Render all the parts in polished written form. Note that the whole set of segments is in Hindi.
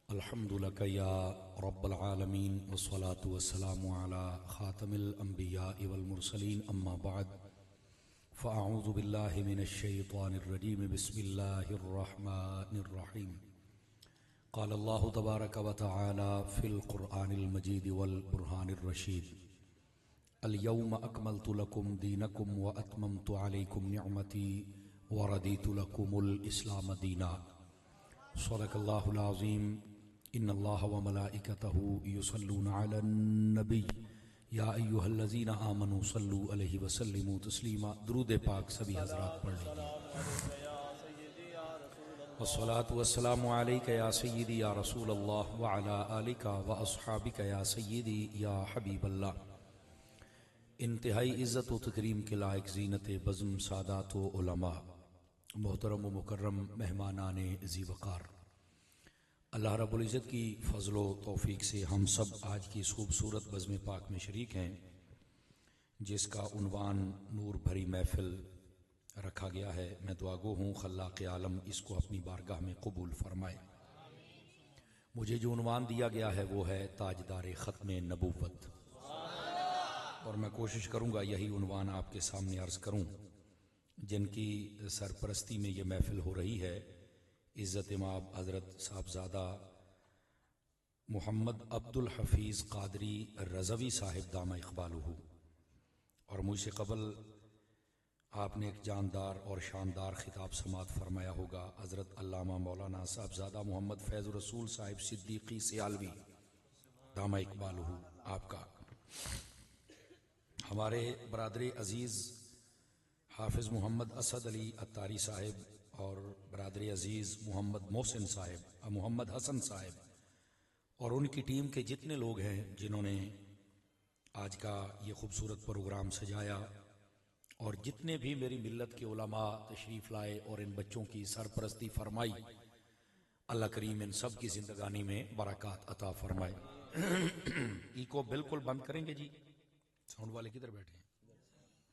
अल्हम्दुलिल्लाह या रब्बल आलमीन वस्सलातु वस्सलामु अला खातमिल अंबियाइ वल मुरसलीन अम्मा बाद फ़अऊज़ु बिल्लाहि मिनश शैतानिर रजीम बिस्मिल्लाहिर रहमानिर रहीम क़ाल अल्लाहु तबारक व तआला फ़िल क़ुरआनिल मजीद वल बुरहानिर रशीद अल यौम अकमलतु लकुम दीनकुम व अतममतु अलैकुम निअमती व रदीतु लकुमुल इस्लाम दीना सदक़ल्लाहुल अज़ीम इन्नल्लाह व मलाइकतहु युसल्लूना अलन नबी या अय्युहल्लज़ीना आमनू सल्लू अलैहि व सल्लिमू तस्लीमा। दुरूद पाक सभी हज़रात पढ़ लीजिए। वस्सलातु वस्सलामु अलैका या सय्यिदी या रसूलल्लाह व अला आलिका व अस्हाबिका या सय्यिदी या हबीबल्लाह। इंतहाई इज़्ज़त व तकरीम के लायक ज़ीनत बज़्म सादात व उलमा, मोहतरम व मुकर्रम मेहमानाने ज़ी वक़ार, अल्लाह रब्बुल इज़्ज़त की फ़ज़्ल व तौफ़ीक़ से हम सब आज की इस खूबसूरत बज़्म पाक में शरीक हैं, जिसका उन्वान नूर भरी महफ़िल रखा गया है। मैं दुआगो हूँ खल्लाक़ आलम इसको अपनी बारगाह में कबूल फरमाए। मुझे जो उन्वान दिया गया है वो है ताजदार ख़त्म नबूवत, और मैं कोशिश करूँगा यही उन्वान आपके सामने अर्ज़ करूँ। जिनकी सरपरस्ती में ये महफ़िल हो रही है, इज़्ज़त इमाम हज़रत साहबज़ादा मोहम्मद अब्दुल हफ़ीज़ क़ादरी रज़वी साहिब दामा इक़बालुहु, और मुझसे क़बल आपने एक जानदार और शानदार ख़िताब समात फरमाया होगा हज़रत अल्लामा मौलाना साहबज़ादा मोहम्मद फ़ैज़ुर रसूल साहिब सिद्दीक़ी सियालवी दामा इक़बालुहु। आपका हमारे बरादर अज़ीज़ हाफ़िज़ मोहम्मद असद अली अत्तारी साहिब और बरादर अज़ीज़ मोहम्मद मोहसिन साहिब, मोहम्मद हसन साहिब और उनकी टीम के जितने लोग हैं जिन्होंने आज का ये खूबसूरत प्रोग्राम सजाया, और जितने भी मेरी मिल्लत के उलमा तशरीफ़ लाए और इन बच्चों की सरपरस्ती फरमाई, अल्लाह करीम इन सब की ज़िंदगानी में बरक़ात अता फरमाए। इको बिल्कुल बंद करेंगे जी, साउंड वाले किधर बैठे हैं?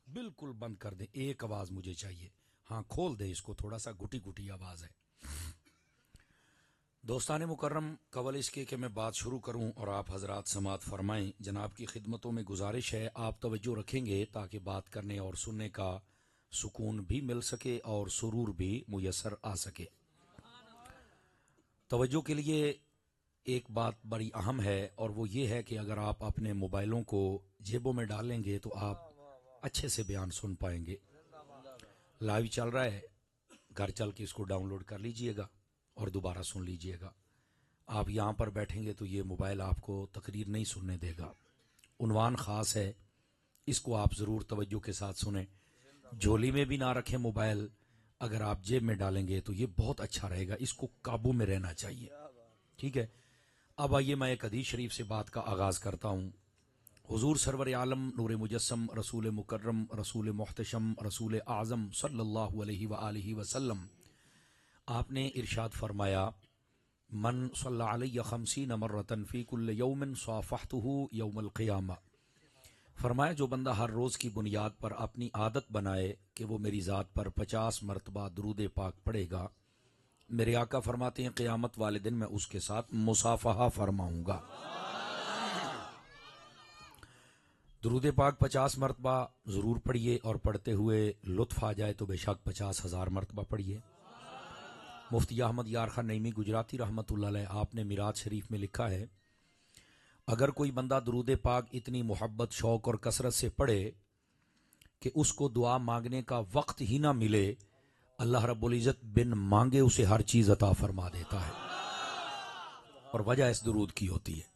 बिल्कुल बंद कर दें, एक आवाज़ मुझे चाहिए। हाँ खोल दे इसको, थोड़ा सा घुटी घुटी आवाज़ है। दोस्ताने मुकर्रम, कवल इसके कि मैं बात शुरू करूं और आप हजरात समात फरमाएं, जनाब की खिदमतों में गुजारिश है आप तवज्जो रखेंगे ताकि बात करने और सुनने का सुकून भी मिल सके और सुरूर भी मुयस्सर आ सके। तवज्जो के लिए एक बात बड़ी अहम है, और वो ये है कि अगर आप अपने मोबाइलों को जेबों में डालेंगे तो आप अच्छे से बयान सुन पाएंगे। लाइव चल रहा है, घर चल के इसको डाउनलोड कर लीजिएगा और दोबारा सुन लीजिएगा। आप यहाँ पर बैठेंगे तो ये मोबाइल आपको तकरीर नहीं सुनने देगा। उन्वान ख़ास है, इसको आप ज़रूर तवज्जो के साथ सुने। झोली में भी ना रखें मोबाइल, अगर आप जेब में डालेंगे तो ये बहुत अच्छा रहेगा, इसको काबू में रहना चाहिए। ठीक है, अब आइए मैं एक हदीस शरीफ से बात का आगाज़ करता हूँ। हुजूर सरवर आलम नूर मुजस्सम रसूल मुकर्रम रसूल मुहतशम रसूल आज़म सल्लल्लाहु अलैहि व आलिहि वसल्लम, आपने इरशाद फरमाया, मन सल्ला अलैहि खमसीन मर्रतन फी कुल्ल यौमिन साफहतुहु यौमल क़ियामा। फरमाया जो बंदा हर रोज़ की बुनियाद पर अपनी आदत बनाए कि वो मेरी ज़ात पर 50 मरतबा दुरूद पाक पढ़ेगा, मेरे आका फरमाते हैं क़यामत वाले दिन मैं उसके साथ मुसाफहा फरमाऊँगा। दुरूद पाक 50 मरतबा ज़रूर पढ़िए, और पढ़ते हुए लुत्फ़ आ जाए तो बेशक 50,000 मरतबा पढ़िए। मुफ्ती अहमद यार खान नईमी गुजराती रहमतुल्लाह अलैह, आपने मिराज शरीफ में लिखा है, अगर कोई बंदा दुरूद पाक इतनी मोहब्बत शौक़ और कसरत से पढ़े कि उसको दुआ मांगने का वक्त ही ना मिले, अल्लाह रब्बुल इज़्ज़त बिन मांगे उसे हर चीज़ अता फरमा देता है। और वजह इस दुरूद की होती है।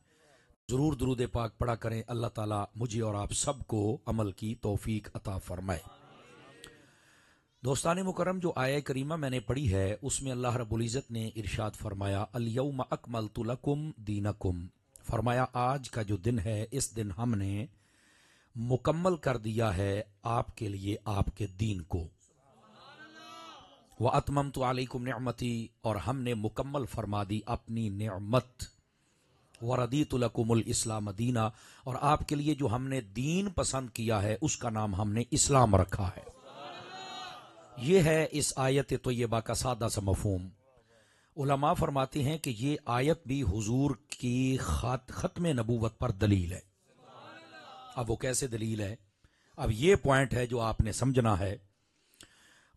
ज़रूर दुरूद पाक पढ़ा करें। अल्लाह ताला मुझे और आप सबको अमल की तौफीक अता फरमाए। दोस्ताने मुकर्रम, जो आया करीमा मैंने पढ़ी है उसमें अल्लाह रब्बुल इज़्ज़त ने इरशाद फरमाया, अल यौम अकमलतु लकुम दीनकुम। फरमाया आज का जो दिन है, इस दिन हमने मुकम्मल कर दिया है आपके लिए आपके दीन को। व अतममतु अलैकुम निअमती, और हमने मुकम्मल फरमा दी अपनी नेमत। व रदीतु लकुमुल इस्लाम दीना, और आपके लिए जो हमने दीन पसंद किया है उसका नाम हमने इस्लाम रखा है। ये है इस आयत तय्यबा का सादा सा मफहूम। उलमा फरमाते हैं कि ये आयत भी हुजूर की खत्म नबूवत पर दलील है। अब वो कैसे दलील है, अब ये पॉइंट है जो आपने समझना है।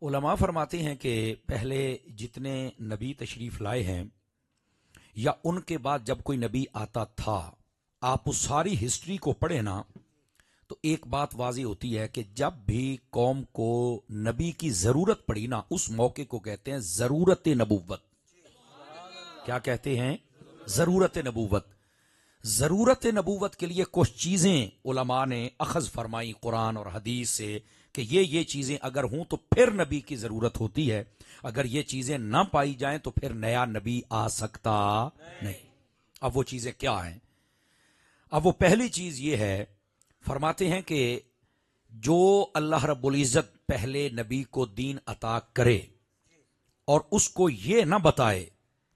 उलमा फरमाते हैं कि पहले जितने नबी तशरीफ लाए हैं या उनके बाद जब कोई नबी आता था, आप उस सारी हिस्ट्री को पढ़े ना, तो एक बात वाज़ी होती है कि जब भी कौम को नबी की जरूरत पड़ी ना, उस मौके को कहते हैं जरूरत नबूवत। क्या कहते हैं? जरूरत नबूवत। जरूरत नबूवत के लिए कुछ चीजें उलमा ने अखज फरमाई कुरान और हदीस से कि ये चीजें अगर हों तो फिर नबी की जरूरत होती है, अगर ये चीजें ना पाई जाएं तो फिर नया नबी आ सकता नहीं। अब वो चीजें क्या हैं? अब वो पहली चीज ये है, फरमाते हैं कि जो अल्लाह रब्बुल इज्जत पहले नबी को दीन अता करे और उसको ये ना बताए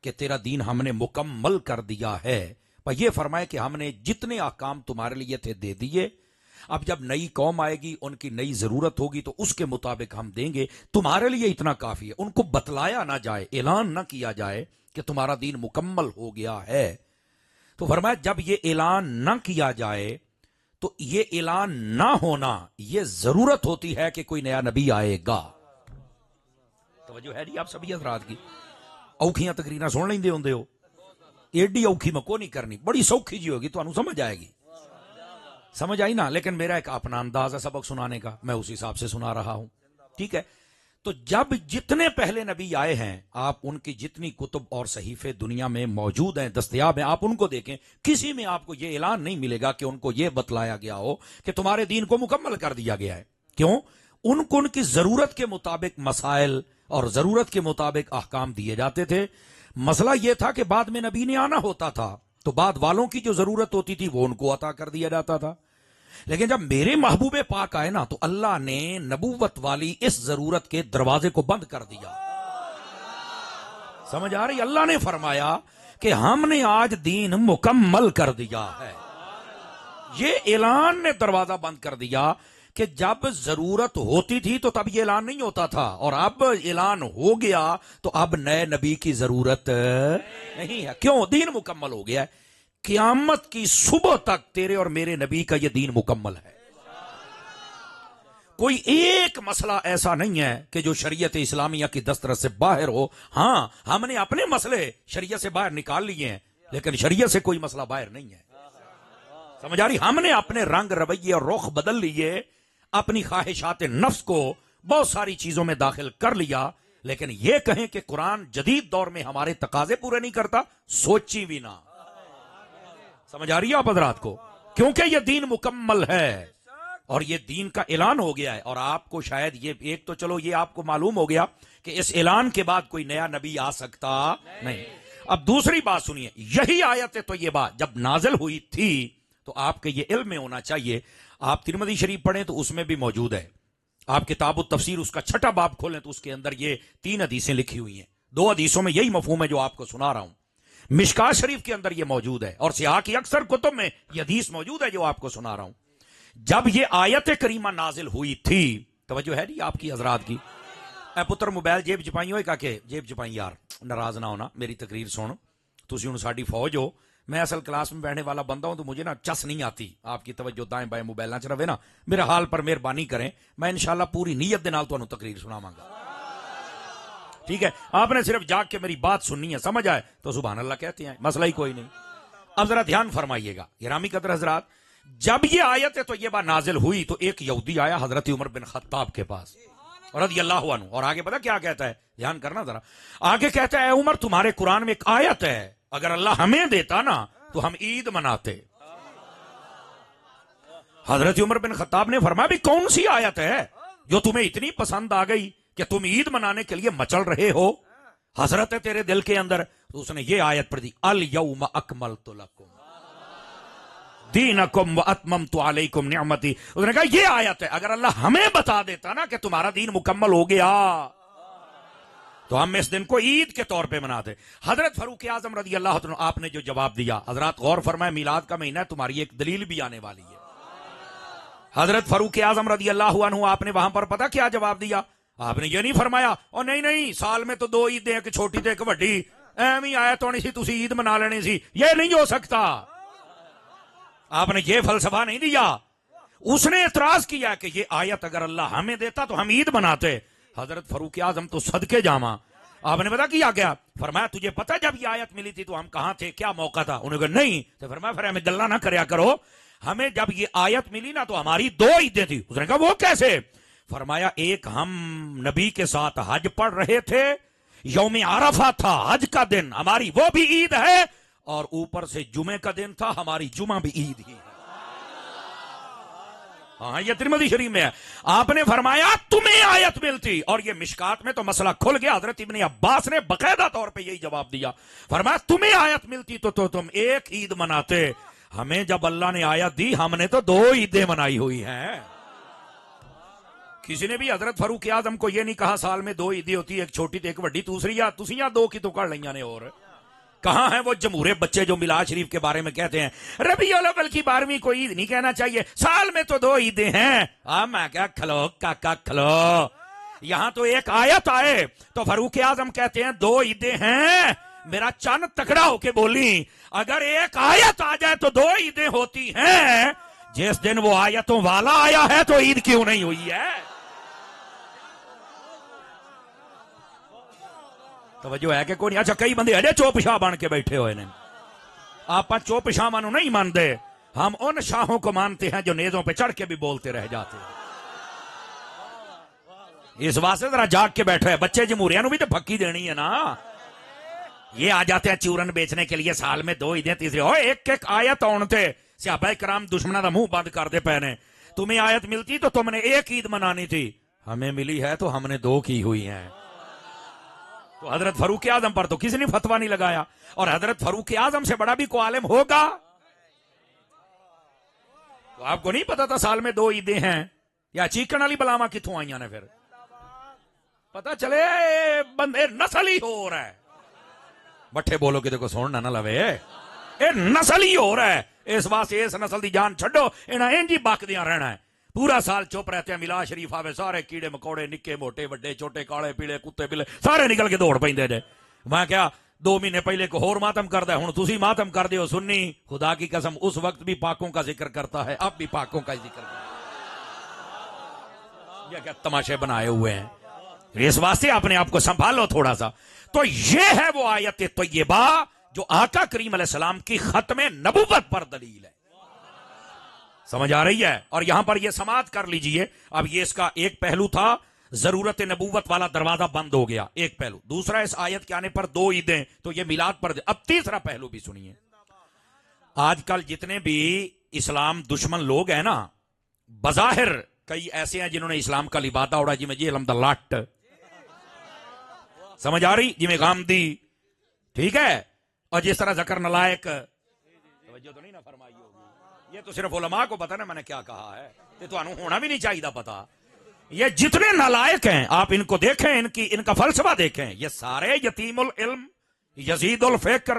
कि तेरा दीन हमने मुकम्मल कर दिया है, पर यह फरमाए कि हमने जितने अहकाम तुम्हारे लिए थे दे दिए, अब जब नई कौम आएगी उनकी नई जरूरत होगी तो उसके मुताबिक हम देंगे, तुम्हारे लिए इतना काफी है। उनको बतलाया ना जाए, ऐलान ना किया जाए कि तुम्हारा दीन मुकम्मल हो गया है। तो फरमाया जब ये ऐलान ना किया जाए तो ये ऐलान ना होना ये जरूरत होती है कि कोई नया नबी आएगा। तवज्जो है जी आप सभी हज़रात की? औखियां तकरीरां सुन लेंदे होंदे हो, एडी औखी मैं को नहीं करनी, बड़ी सौखी जी होगी, तो समझ आएगी। समझ आई ना? लेकिन मेरा एक अपना अंदाज है सबक सुनाने का, मैं उस हिसाब से सुना रहा हूं, ठीक है? तो जब जितने पहले नबी आए हैं, आप उनकी जितनी कुतुब और सहीफे दुनिया में मौजूद हैं, दस्तयाब हैं, आप उनको देखें, किसी में आपको यह ऐलान नहीं मिलेगा कि उनको यह बतलाया गया हो कि तुम्हारे दीन को मुकम्मल कर दिया गया है। क्यों? उनको उनकी जरूरत के मुताबिक मसाइल और जरूरत के मुताबिक अहकाम दिए जाते थे। मसला यह था कि बाद में नबी ने आना होता था, तो बाद वालों की जो जरूरत होती थी वो उनको अता कर दिया जाता था। लेकिन जब मेरे महबूबे पाक आए ना, तो अल्लाह ने नबूवत वाली इस जरूरत के दरवाजे को बंद कर दिया। समझ आ रही? अल्लाह ने फरमाया कि हमने आज दीन मुकम्मल कर दिया है। ये ऐलान ने दरवाजा बंद कर दिया कि जब जरूरत होती थी तो तब ये ऐलान नहीं होता था, और अब ऐलान हो गया तो अब नए नबी की जरूरत नहीं है। क्यों? दीन मुकम्मल हो गया है। क़यामत की सुबह तक तेरे और मेरे नबी का यह दीन मुकम्मल है। कोई एक मसला ऐसा नहीं है कि जो शरीयत इस्लामिया की दस्तरस से बाहर हो। हां, हमने अपने मसले शरीयत से बाहर निकाल लिए हैं, लेकिन शरीयत से कोई मसला बाहर नहीं है। समझ आ रही? हमने अपने रंग रवैये और रुख बदल लिए, अपनी ख्वाहिशात नफ्स को बहुत सारी चीजों में दाखिल कर लिया, लेकिन यह कहें कि कुरान जदीद दौर में हमारे तकाजे पूरे नहीं करता, सोची भी ना। समझ आ रही है आप हज़रात को? क्योंकि यह दीन मुकम्मल है और यह दीन का ऐलान हो गया है। और आपको शायद ये एक तो चलो ये आपको मालूम हो गया कि इस ऐलान के बाद कोई नया नबी आ सकता नहीं। अब दूसरी बात सुनिए, यही आयत है तो ये बात जब नाजिल हुई थी तो आपके ये इल्म में होना चाहिए। आप तिरमिज़ी शरीफ पढ़ें तो उसमें भी मौजूद है। आप किताब तफसीर उसका 6ठा बाब खोलें तो उसके अंदर ये 3 हदीसें लिखी हुई हैं। 2 हदीसों में यही मफहूम है जो आपको सुना रहा हूं। मिशकात शरीफ के अंदर यह मौजूद है और सियाह की अक्सर कुतुब में यह हदीस मौजूद है जो आपको सुना रहा हूं। जब यह आयत करीमा नाजिल हुई थी, तवज्जो है नहीं आपकी हजरात की? ए पुत्र मोबाइल जेब चपाई हो काके, जेब चपाई यार, नाराज ना होना, मेरी तकरीर सुन। तुसी हुण साडी फौज हो, मैं असल क्लास में बैठने वाला बंदा हूं, तो मुझे ना चस नहीं आती आपकी तवज्जो दाएं बाएं मोबाइल च रहे ना। मेरे हाल पर मेहरबानी करें, मैं इंशाल्लाह पूरी नीयत के नाल तुहानू तकरीर सुनावांगा। ठीक है? आपने सिर्फ जाग के मेरी बात सुननी है, समझ आए तो सुभान अल्लाह कहते हैं, मसला ही कोई नहीं। अब जरा ध्यान फरमाइएगा गिरामी कदर हजरात, जब ये आयत है तो ये बात नाजिल हुई तो एक यहूदी आया हजरत उमर बिन खत्ताब के पास रज़ियल्लाहु अन्हु, और आगे पता क्या कहता है? ध्यान करना जरा। आगे कहता है, उमर तुम्हारे कुरान में एक आयत है, अगर अल्लाह हमें देता ना तो हम ईद मनाते। हजरत उमर बिन खत्ताब ने फरमाया, भी कौन सी आयत है जो तुम्हें इतनी पसंद आ गई कि तुम ईद मनाने के लिए मचल रहे हो? हसरत है तेरे दिल के अंदर। तो उसने ये आयत पढ़ दी, अल यौम अकमलतु लकुम दीनकुम व अतममतु अलैकुम निअमती। उसने कहा ये आयत है, अगर अल्लाह हमें बता देता ना कि तुम्हारा दीन मुकम्मल हो गया तो हम इस दिन को ईद के तौर पे मनाते। हजरत फारूक आजम रज़ियल्लाहु अन्हु आपने जो जवाब दिया, हजरत गौर फरमाए, मिलाद का महीना है, तुम्हारी एक दलील भी आने वाली है। हजरत फारूक आजम रज़ियल्लाहु अन्हु आपने वहां पर पता क्या जवाब दिया? आपने ये नहीं फरमाया, और नहीं नहीं साल में तो 2 ईदें, एक छोटी तो एक बड़ी, एवं आयत होनी सी, तुसी ईद मना लेनी सी, ये नहीं हो सकता। आपने ये फलसफा नहीं दिया। उसने एतराज किया कि ये आयत अगर अल्लाह हमें देता तो हम ईद मनाते। हजरत फरूक आजम तो सदके जामा। आपने पता किया क्या? फरमाया तुझे पता जब ये आयत मिली थी तो हम कहां थे, क्या मौका था? उन्होंने कहा नहीं। तो फरमाया फिर हमें गल्ला ना करया करो, हमें जब ये आयत मिली ना तो हमारी 2 ईदें थी। उसने कहा वो कैसे? फरमाया एक हम नबी के साथ हज पढ़ रहे थे, यौम आरफा था हज का दिन, हमारी वो भी ईद है, और ऊपर से जुमे का दिन था, हमारी जुमा भी ईद ही है। हाँ ये तिरमिज़ी शरीफ में है। आपने फरमाया तुम्हें आयत मिलती, और ये मिशकात में तो मसला खुल गया। हजरत इब्ने अब्बास ने बकायदा तौर पे यही जवाब दिया। फरमाया तुम्हें आयत मिलती तो तुम एक ईद मनाते, हमें जब अल्लाह ने आयत दी हमने तो 2 ईदें मनाई हुई हैं। किसी ने भी हजरत फरूक आजम को यह नहीं कहा साल में 2 ईदें होती, एक छोटी तो एक बड़ी, दूसरी या तुसी या 2 की तो कर लिया ने। और कहां है वो जमहूरे बच्चे जो मिलाद शरीफ के बारे में कहते हैं रबीउल अव्वल की 12वीं को ईद नहीं कहना चाहिए, साल में तो 2 ईदें हैं। मैं क्या खलो काका खलो, यहां तो एक आयत आए तो फरूक आजम कहते हैं 2 ईदें हैं। मेरा चन तकड़ा होके बोली, अगर एक आयत आ जाए तो 2 ईदें होती हैं, जिस दिन वो आयतों वाला आया है तो ईद क्यों नहीं हुई है? तवज्जो है कि कोई? अच्छा कई बंदे अजे चौपशाह बन के बैठे हुए ने। आप चौपशाह नहीं मानते, हम उन शाहों को मानते हैं जो नेजों पे चढ़ के भी बोलते रह जाते हैं। इस वास्ते जरा जाग के बैठे है। बच्चे जमहूरिया भी तो फक्की देनी है ना। ये आ जाते हैं चूरन बेचने के लिए, साल में 2 ईदें, तीसरी हो एक एक आयत औनते सहाबा कराम दुश्मना का मुंह बंद कर दे पैने। तुम्हें आयत मिलती तो तुमने 1 ईद मनानी थी, हमें मिली है तो हमने 2 की हुई है। तो हजरत फरूक आजम पर तो किसी ने फतवा नहीं लगाया, और हजरत फरूक आजम से बड़ा भी कोई आलिम होगा? तो आपको नहीं पता था साल में 2 ईदें हैं? या चीकन वाली बलावा कितों आईया ने? फिर पता चले बंदे नस्ल ही हो रहा है। बट्ठे बोलो कि देखो सुनना ना लवे, ये नस्ल ही हो रहा है। इस वास्ते इस नस्ल की जान छो, इन्हें इंज ही बकदियां रहना है। पूरा साल चुप रहते हैं, मिलाद शरीफ आवे सारे कीड़े मकोड़े निक्के मोटे वड्डे छोटे काले पीले कुत्ते बिल्ले सारे निकल के दौड़ पैंदे ने। मैं क्या 2 महीने पहले को होर मातम करदा है, हुण तुसी मातम कर दे हो। सुन्नी खुदा की कसम उस वक्त भी पाकों का जिक्र करता है, अब भी पाकों का जिक्र करता है। ये क्या तमाशे बनाए हुए हैं? इस वास्ते अपने आप को संभालो थोड़ा सा। तो ये है वो आयत तय्यबा जो आका करीम अलैहिस्सलाम की खत्मे नबुव्वत पर दलील है। समझ आ रही है? और यहां पर ये समाप्त कर लीजिए। अब ये इसका एक पहलू था, जरूरत नबूवत वाला दरवाजा बंद हो गया, एक पहलू। दूसरा, इस आयत के आने पर 2 ईदें, तो ये मिलाद पर। अब तीसरा पहलू भी सुनिए। आजकल जितने भी इस्लाम दुश्मन लोग हैं ना, बजाहिर कई ऐसे हैं जिन्होंने इस्लाम का लिबादा उड़ा, जिमें जी अलमद लाट, समझ आ रही, जिमें गामदी, ठीक है, और जिस तरह जकर नलायक, तो नहीं ना फरमाई होगी। ये तो सिर्फ उलमा को पता ना मैंने क्या कहा है, तो होना भी नहीं चाहिए पता। ये जितने नालायक हैं आप इनको देखें, इनका फलसफा देखें। ये सारे यतीमुल इल्म, यजीदुल फिक्र,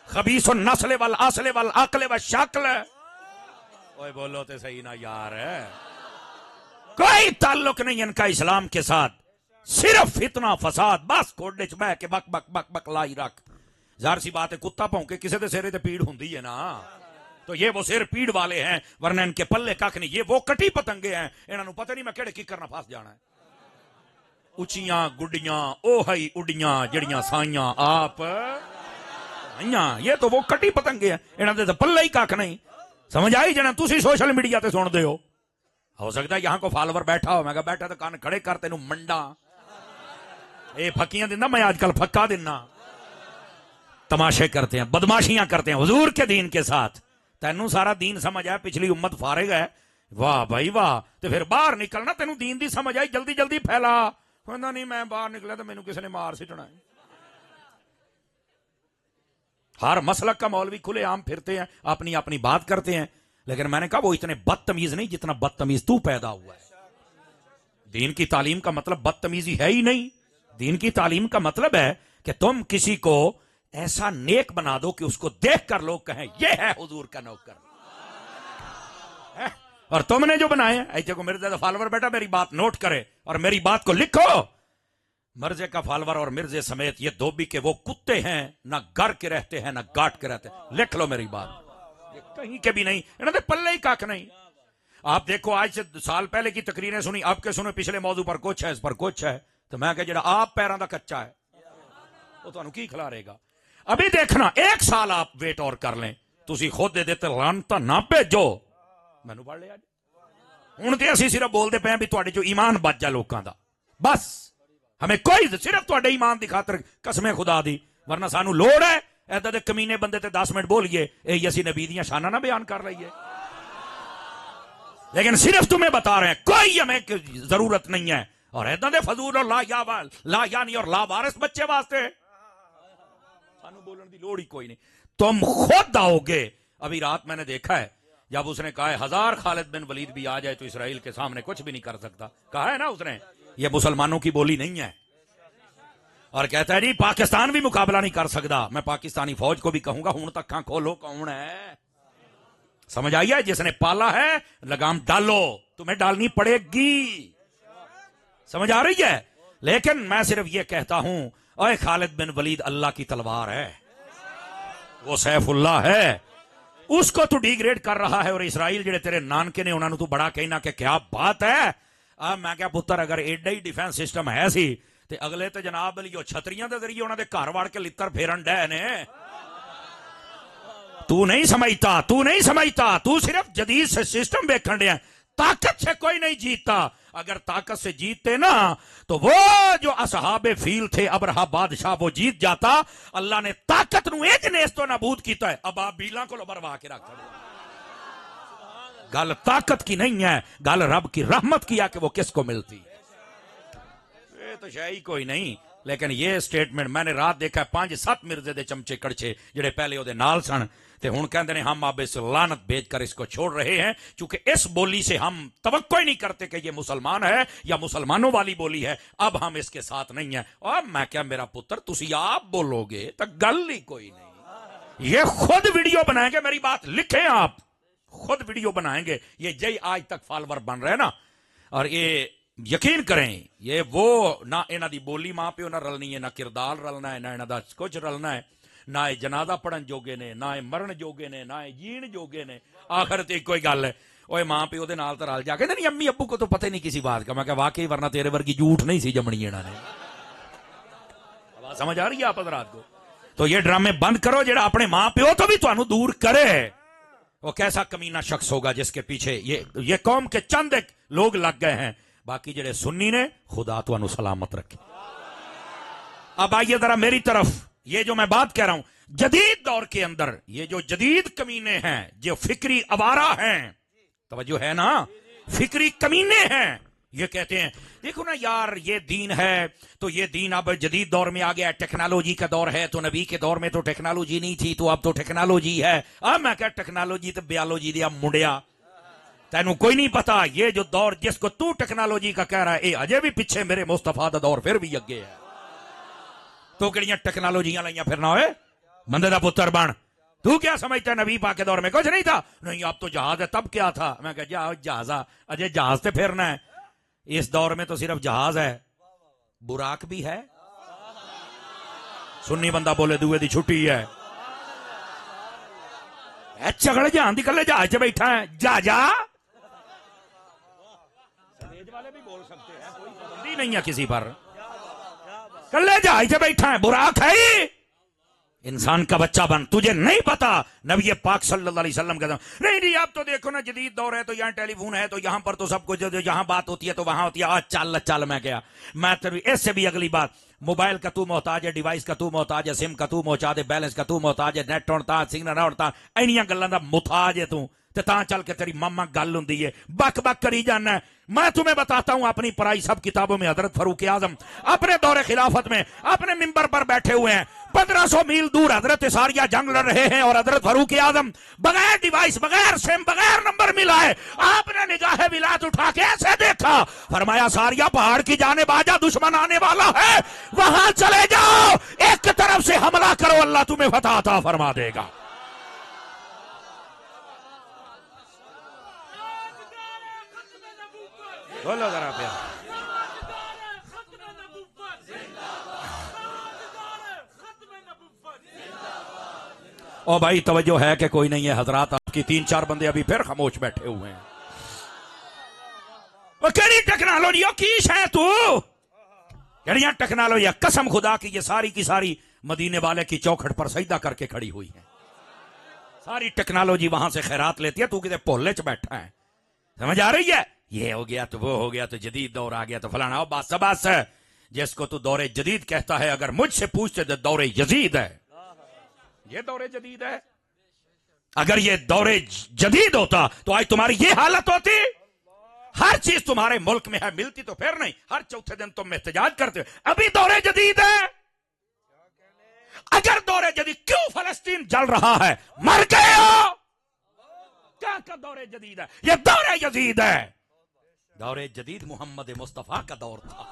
खबीसुन नस्ल वल अस्ल वल अक्ल व शक्ल। ओए बोलो तो सही ना यार, कोई ताल्लुक नहीं इनका इस्लाम के साथ, सिर्फ फितना फसाद, बस कोडे च बह के बक बक बक बक लाई रख। जाहिर सी बात है, कुत्ता भौंके किसी के सिरे ते पीड़ होंदी है ना, तो ये वो सिर पीड़ वाले हैं, वरना इनके पल्ले कख नहीं। ये वो कटी पतंगे हैं, इन्होंने पता नहीं मैं केड़े की करना फस जाना है। उचियां गुडियां ओ हई उडियां जड़ियां साइयां आप ये तो वो कटी पतंगे हैं, इन्होंने तो पल्ले ही कख नहीं। समझ आई? जना तुसी सोशल मीडिया ते सुनते हो सकता है यहां को फॉलोवर बैठा हो, मैं बैठा तो कान खड़े कर तेनू मंडा, ये फकियां दिंदा, मैं आजकल फक्का दिना। तमाशे करते हैं, बदमाशियां करते हैं हुजूर के दीन के साथ। तेनू सारा दीन समझ आया, पिछली उम्मत फारिग है, वाह भाई वाह। तो फिर बाहर निकलना, तेनू दीन दी समझ आई, जल्दी जल्दी फैला। कहना नहीं मैं बाहर निकला तो मैनू किसी ने मार सिटना है। हर मसलक का मौलवी खुले आम फिरते हैं, अपनी अपनी बात करते हैं, लेकिन मैंने कहा वो इतने बदतमीज नहीं जितना बदतमीज तू पैदा हुआ है। दीन की तालीम का मतलब बदतमीजी है ही नहीं। दीन की तालीम का मतलब है कि तुम किसी को ऐसा नेक बना दो कि उसको देखकर लोग कहें ये है हुजूर का नौकर। और तुमने जो बनाए ऐसे को मेरे ज्यादा फॉलोवर बेटा मेरी बात नोट करे और मेरी बात को लिखो। मर्जे का फालवर और मिर्जे समेत ये धोबी के वो कुत्ते हैं, ना घर के रहते हैं ना गाट के रहते हैं। लिख लो मेरी बात, ये कहीं के भी नहीं, इन्होंने पल्ले ही काक नहीं। आप देखो आज से साल पहले की तकरीरें सुनी, आपके सुनो पिछले मौजू पर कुछ है, इस पर कुछ है, तो मैं कह जरा आप पैरों का कच्चा है वो तो की खिलारेगा। अभी देखना 1 साल आप वेट और कर लें, तुसी खुद दे देते लानता ना भेजो मैनू पढ़ लिया। हुण ते असीं सिर्फ बोलते पे भी तुहाडे चो ईमान बच जा लोकां दा, बस हमें कोई सिर्फ तुहाडे ईमान की खातर कसमें खुदा दी, वरना सानू लोड़ है ऐदा दे कमीने बंदे ते 10 मिनट बोलिए यही असीं नबी दीयां शानां ना बयान कर रही है। लेकिन सिर्फ तुम्हें बता रहे हैं, कोई हमें जरूरत नहीं है और ऐदा दे फजूल और ला यानी और लावारिस बच्चे वास्ते सानू बोलने की लोड़ ही कोई नहीं। तुम खुद आओगे। अभी रात मैंने देखा है जब उसने कहा है 1000 खालिद बिन वलीद भी आ जाए तो इसराइल के सामने कुछ भी नहीं कर सकता, कहा है ना उसने, ये मुसलमानों की बोली नहीं है। और कहता है जी पाकिस्तान भी मुकाबला नहीं कर सकता। मैं पाकिस्तानी फौज को भी कहूंगा हूं तक अखां खोलो, कौन है, समझ आई है, जिसने पाला है लगाम डालो, तुम्हें डालनी पड़ेगी, समझ आ रही है। लेकिन मैं सिर्फ ये कहता हूं, ओए खालिद बिन वलीद अल्लाह की तलवार है, वो सैफुल्लाह है, उसको तू डिग्रेड कर रहा है। और इसराइल जेडे तेरे नानके ने उन्होंने तू बड़ा कहना कि क्या बात है। अब मैं क्या पुत्र अगर एडा ही डिफेंस सिस्टम है सी ते अगले तो जनाब लियो छतरियां के जरिए उन्होंने घर वाड़ के लित्तर फेरन डे ने। तू नहीं समझता, तू नहीं समझता, तू सिर्फ जदीद से सिस्टम वेखन डे। ताकत से कोई नहीं जीतता, अगर ताकत से जीतते ना तो वो जो असहाबे फील थे अबरहा बादशाह वो जीत जाता। अल्लाह ने ताकत नू एक नेस तो नाबूद किया है, अब आप बीला को बरवा के रख। गल ताकत की नहीं है, गल रब की रहमत की है कि वो किसको मिलती है, ये तो शायद कोई नहीं। लेकिन ये स्टेटमेंट मैंने रात देखा 5-7 मिर्जे दे चमचे कड़छे जेडे पहले ओदे नाल सन ते हुण कहंदे ने हम अब इस लानत भेजकर इसको छोड़ रहे हैं, क्योंकि इस बोली से हम तवक्को ही नहीं करते कि ये मुसलमान है या मुसलमानों वाली बोली है, अब हम इसके साथ नहीं है। और मैं क्या मेरा पुत्र तुसी आप बोलोगे तो गल ही कोई नहीं। ये खुद वीडियो बनाएंगे, मेरी बात लिखें आप, खुद वीडियो बनाएंगे। ये जय आज तक फॉलोवर बन रहे हैं ना, और ये यकीन करें ये वो ना इन्हां दी बोली मां प्यो ना रलनी है, ना किरदार रलना है, ना इन्हां दा कुछ रलना है, ना ये जनाजा पढ़न जोगे ने, ना ये मरण जोगे ने, ना ये जीण जोगे ने। आखिर तो कोई गल है, ओए मां प्यो दे नाल तो रल जा, कहते नहीं अम्मी अब्बू को तो पता ही नहीं किसी बात का। मैं क्या वाकई, वरना तेरे वर्गी झूठ नहीं सी जमनी इन्हां ने। आवाज समझ आ रही है आप हज़रात को? तो ये ड्रामे बंद करो, जेड़ा अपने मां प्यो तो भी तुहानू दूर करे। वो कैसा कमीना शख्स होगा जिसके पीछे ये कौम के चंद एक लोग लग गए हैं, बाकी जेडे सुन्नी ने खुदा तुहानू सलामत रखे। अब आइए जरा मेरी तरफ, ये जो मैं बात कह रहा हूं जदीद दौर के अंदर ये जो जदीद कमीने हैं, जो फिक्री अवारा हैं, तवज्जो है ना, फिक्री कमीने हैं, ये कहते हैं देखो ना यार ये दीन है तो ये दीन अब जदीद दौर में आ गया, टेक्नोलॉजी का दौर है, तो नबी के दौर में तो टेक्नोलॉजी नहीं थी तो अब तो टेक्नोलॉजी है। अब मैं क्या टेक्नोलॉजी तो बायोलॉजी दिया मुंडिया, तेनू कोई नहीं पता। ये जो दौर जिसको तू टेक्नोलॉजी का कह रहा है ये अजय भी पीछे, मेरे मुस्तफा दा दौर फिर भी अगे है। तो किहड़ियां टेक्नोलॉजियां लाइयां फिरना होए, बंदे दा पुत्र बन। तू क्या समझता नबी पाक के दौर में कुछ नहीं था? नहीं अब तो जहाज है, तब क्या था? मैं कहा जहाज अजय जहाज से फिरना है, इस दौर में तो सिर्फ जहाज है, बुराक भी है। सुन्नी बंदा बोले दुए दी छुट्टी है, झगड़े जहां दी कल्ले जहाज च बैठा है, जहाजा वाले भी बोल सकते हैं, कोई पाबंदी नहीं है किसी पर, कल्ले जहाज च बैठा है, बुराक है। इंसान का बच्चा बन, तुझे नहीं पता नबी पाक सल्लल्लाहु अलैहि वसल्लम का नहीं नहीं। अब तो देखो ना जदीद दौर है तो यहाँ टेलीफोन है तो यहाँ पर तो सब कुछ, यहाँ बात होती है तो वहां होती है। आज चल चल मैं गया, मैं तेरी इससे भी अगली बात, मोबाइल का तू मोहताज है, डिवाइस का तू मोहताज है, सिम का तू मोहताज है, बैलेंस का तू मोहताज है, नेट उड़ता सिग्नल उड़ता, इनियां गल्लां दा मुताज है तू, ते तां चल के तेरी मम्मा गल हुंदी है, बक बक करी जाना। मैं तुम्हें बताता हूं अपनी पढ़ाई सब किताबों में हजरत फारूक आजम अपने दौरे खिलाफत में अपने मिंबर पर बैठे हुए हैं, 1500 मील दूर हजरत सारिया जंग लड़ रहे हैं और हजरत फारूक आजम बगैर डिवाइस, बगैर सिम, बगैर नंबर मिलाए आपने निगाह विलायत उठा के ऐसे देखा, फरमाया सारिया पहाड़ की जाने बाजा दुश्मन आने वाला है, वहां चले जाओ, एक तरफ से हमला करो, अल्लाह तुम्हें फतह अता फरमा देगा। बोलो जरा प्यार, ओ भाई तवज्जो है कि कोई नहीं है हजरात, आपकी 3-4 बंदे अभी फिर खामोश बैठे हुए हैं। वो केड़ी टेक्नोलॉजी की है तू, केड़ियां टेक्नोलॉजी, कसम खुदा की ये सारी की सारी मदीने वाले की चौखट पर सजदा करके खड़ी हुई है। सारी टेक्नोलॉजी वहां से खैरात लेती है, तू किसी पोले च बैठा है। समझ आ रही है? ये हो गया तो वो हो गया तो जदीद दौर आ गया तो फलाना। बात सबस है जिसको तू दौरे जदीद कहता है, अगर मुझसे पूछते तो दौरे यजीद है। ये दौरे जदीद है। अगर ये दौरे जदीद होता तो आज तुम्हारी ये हालत होती। हर चीज तुम्हारे मुल्क में है, मिलती तो फिर नहीं। हर चौथे दिन तुम एहतजाज करते हो, अभी दौरे जदीद है। अगर दौरे जदीद, क्यों फलस्तीन जल रहा है? मर गए हो। क्या का दौरे जदीद है? ये दौरे जदीद है। दौरे जदीद मोहम्मद मुस्तफा का दौर था।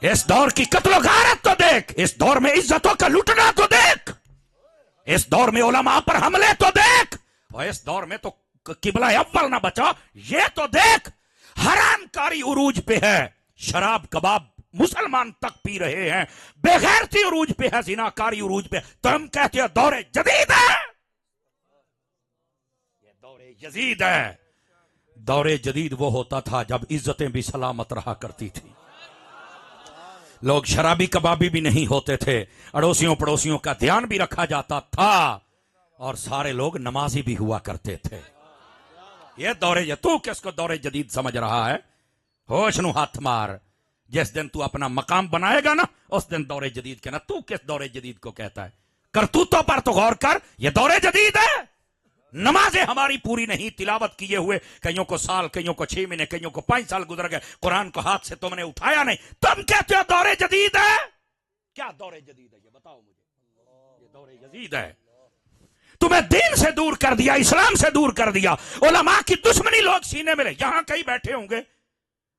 इस दौर की कत्लो गारत तो देख, इस दौर में इज्जतों का लुटना तो देख, इस दौर में उलमा पर हमले तो देख, और इस दौर में तो किबला अव्वल ना बचा ये तो देख। हरामकारी उरूज पे है, शराब कबाब मुसलमान तक पी रहे हैं, बेगैरती उरूज पे है, जिनाकारी उरूज पे, तो हम कहते हैं दौरे जदीद है। ये दौरे यजीद है। दौरे जदीद वो होता था जब इज्जतें भी सलामत रहा करती थी, लोग शराबी कबाबी भी नहीं होते थे, अड़ोसियों पड़ोसियों का ध्यान भी रखा जाता था, और सारे लोग नमाजी भी हुआ करते थे। ये दौरे, तू किसको दौरे जदीद समझ रहा है? होश नु हाथ मार। जिस दिन तू अपना मकाम बनाएगा ना, उस दिन दौरे जदीद कहना। तू किस दौरे जदीद को कहता है? करतूतों पर तो गौर कर, ये दौरे जदीद है। नमाजें हमारी पूरी नहीं, तिलावत किए हुए कईयों को साल, कईयों को 6 महीने, कईयों को 5 साल गुजर गए, कुरान को हाथ से तुमने उठाया नहीं, तुम कहते हो दौरे जदीद है। क्या दौरे जदीद है ये बताओ मुझे? ये दौरे जदीद है। तुम्हें दीन से दूर कर दिया, इस्लाम से दूर कर दिया, उलमा की दुश्मनी लोग सीने में ले, यहां कहीं बैठे होंगे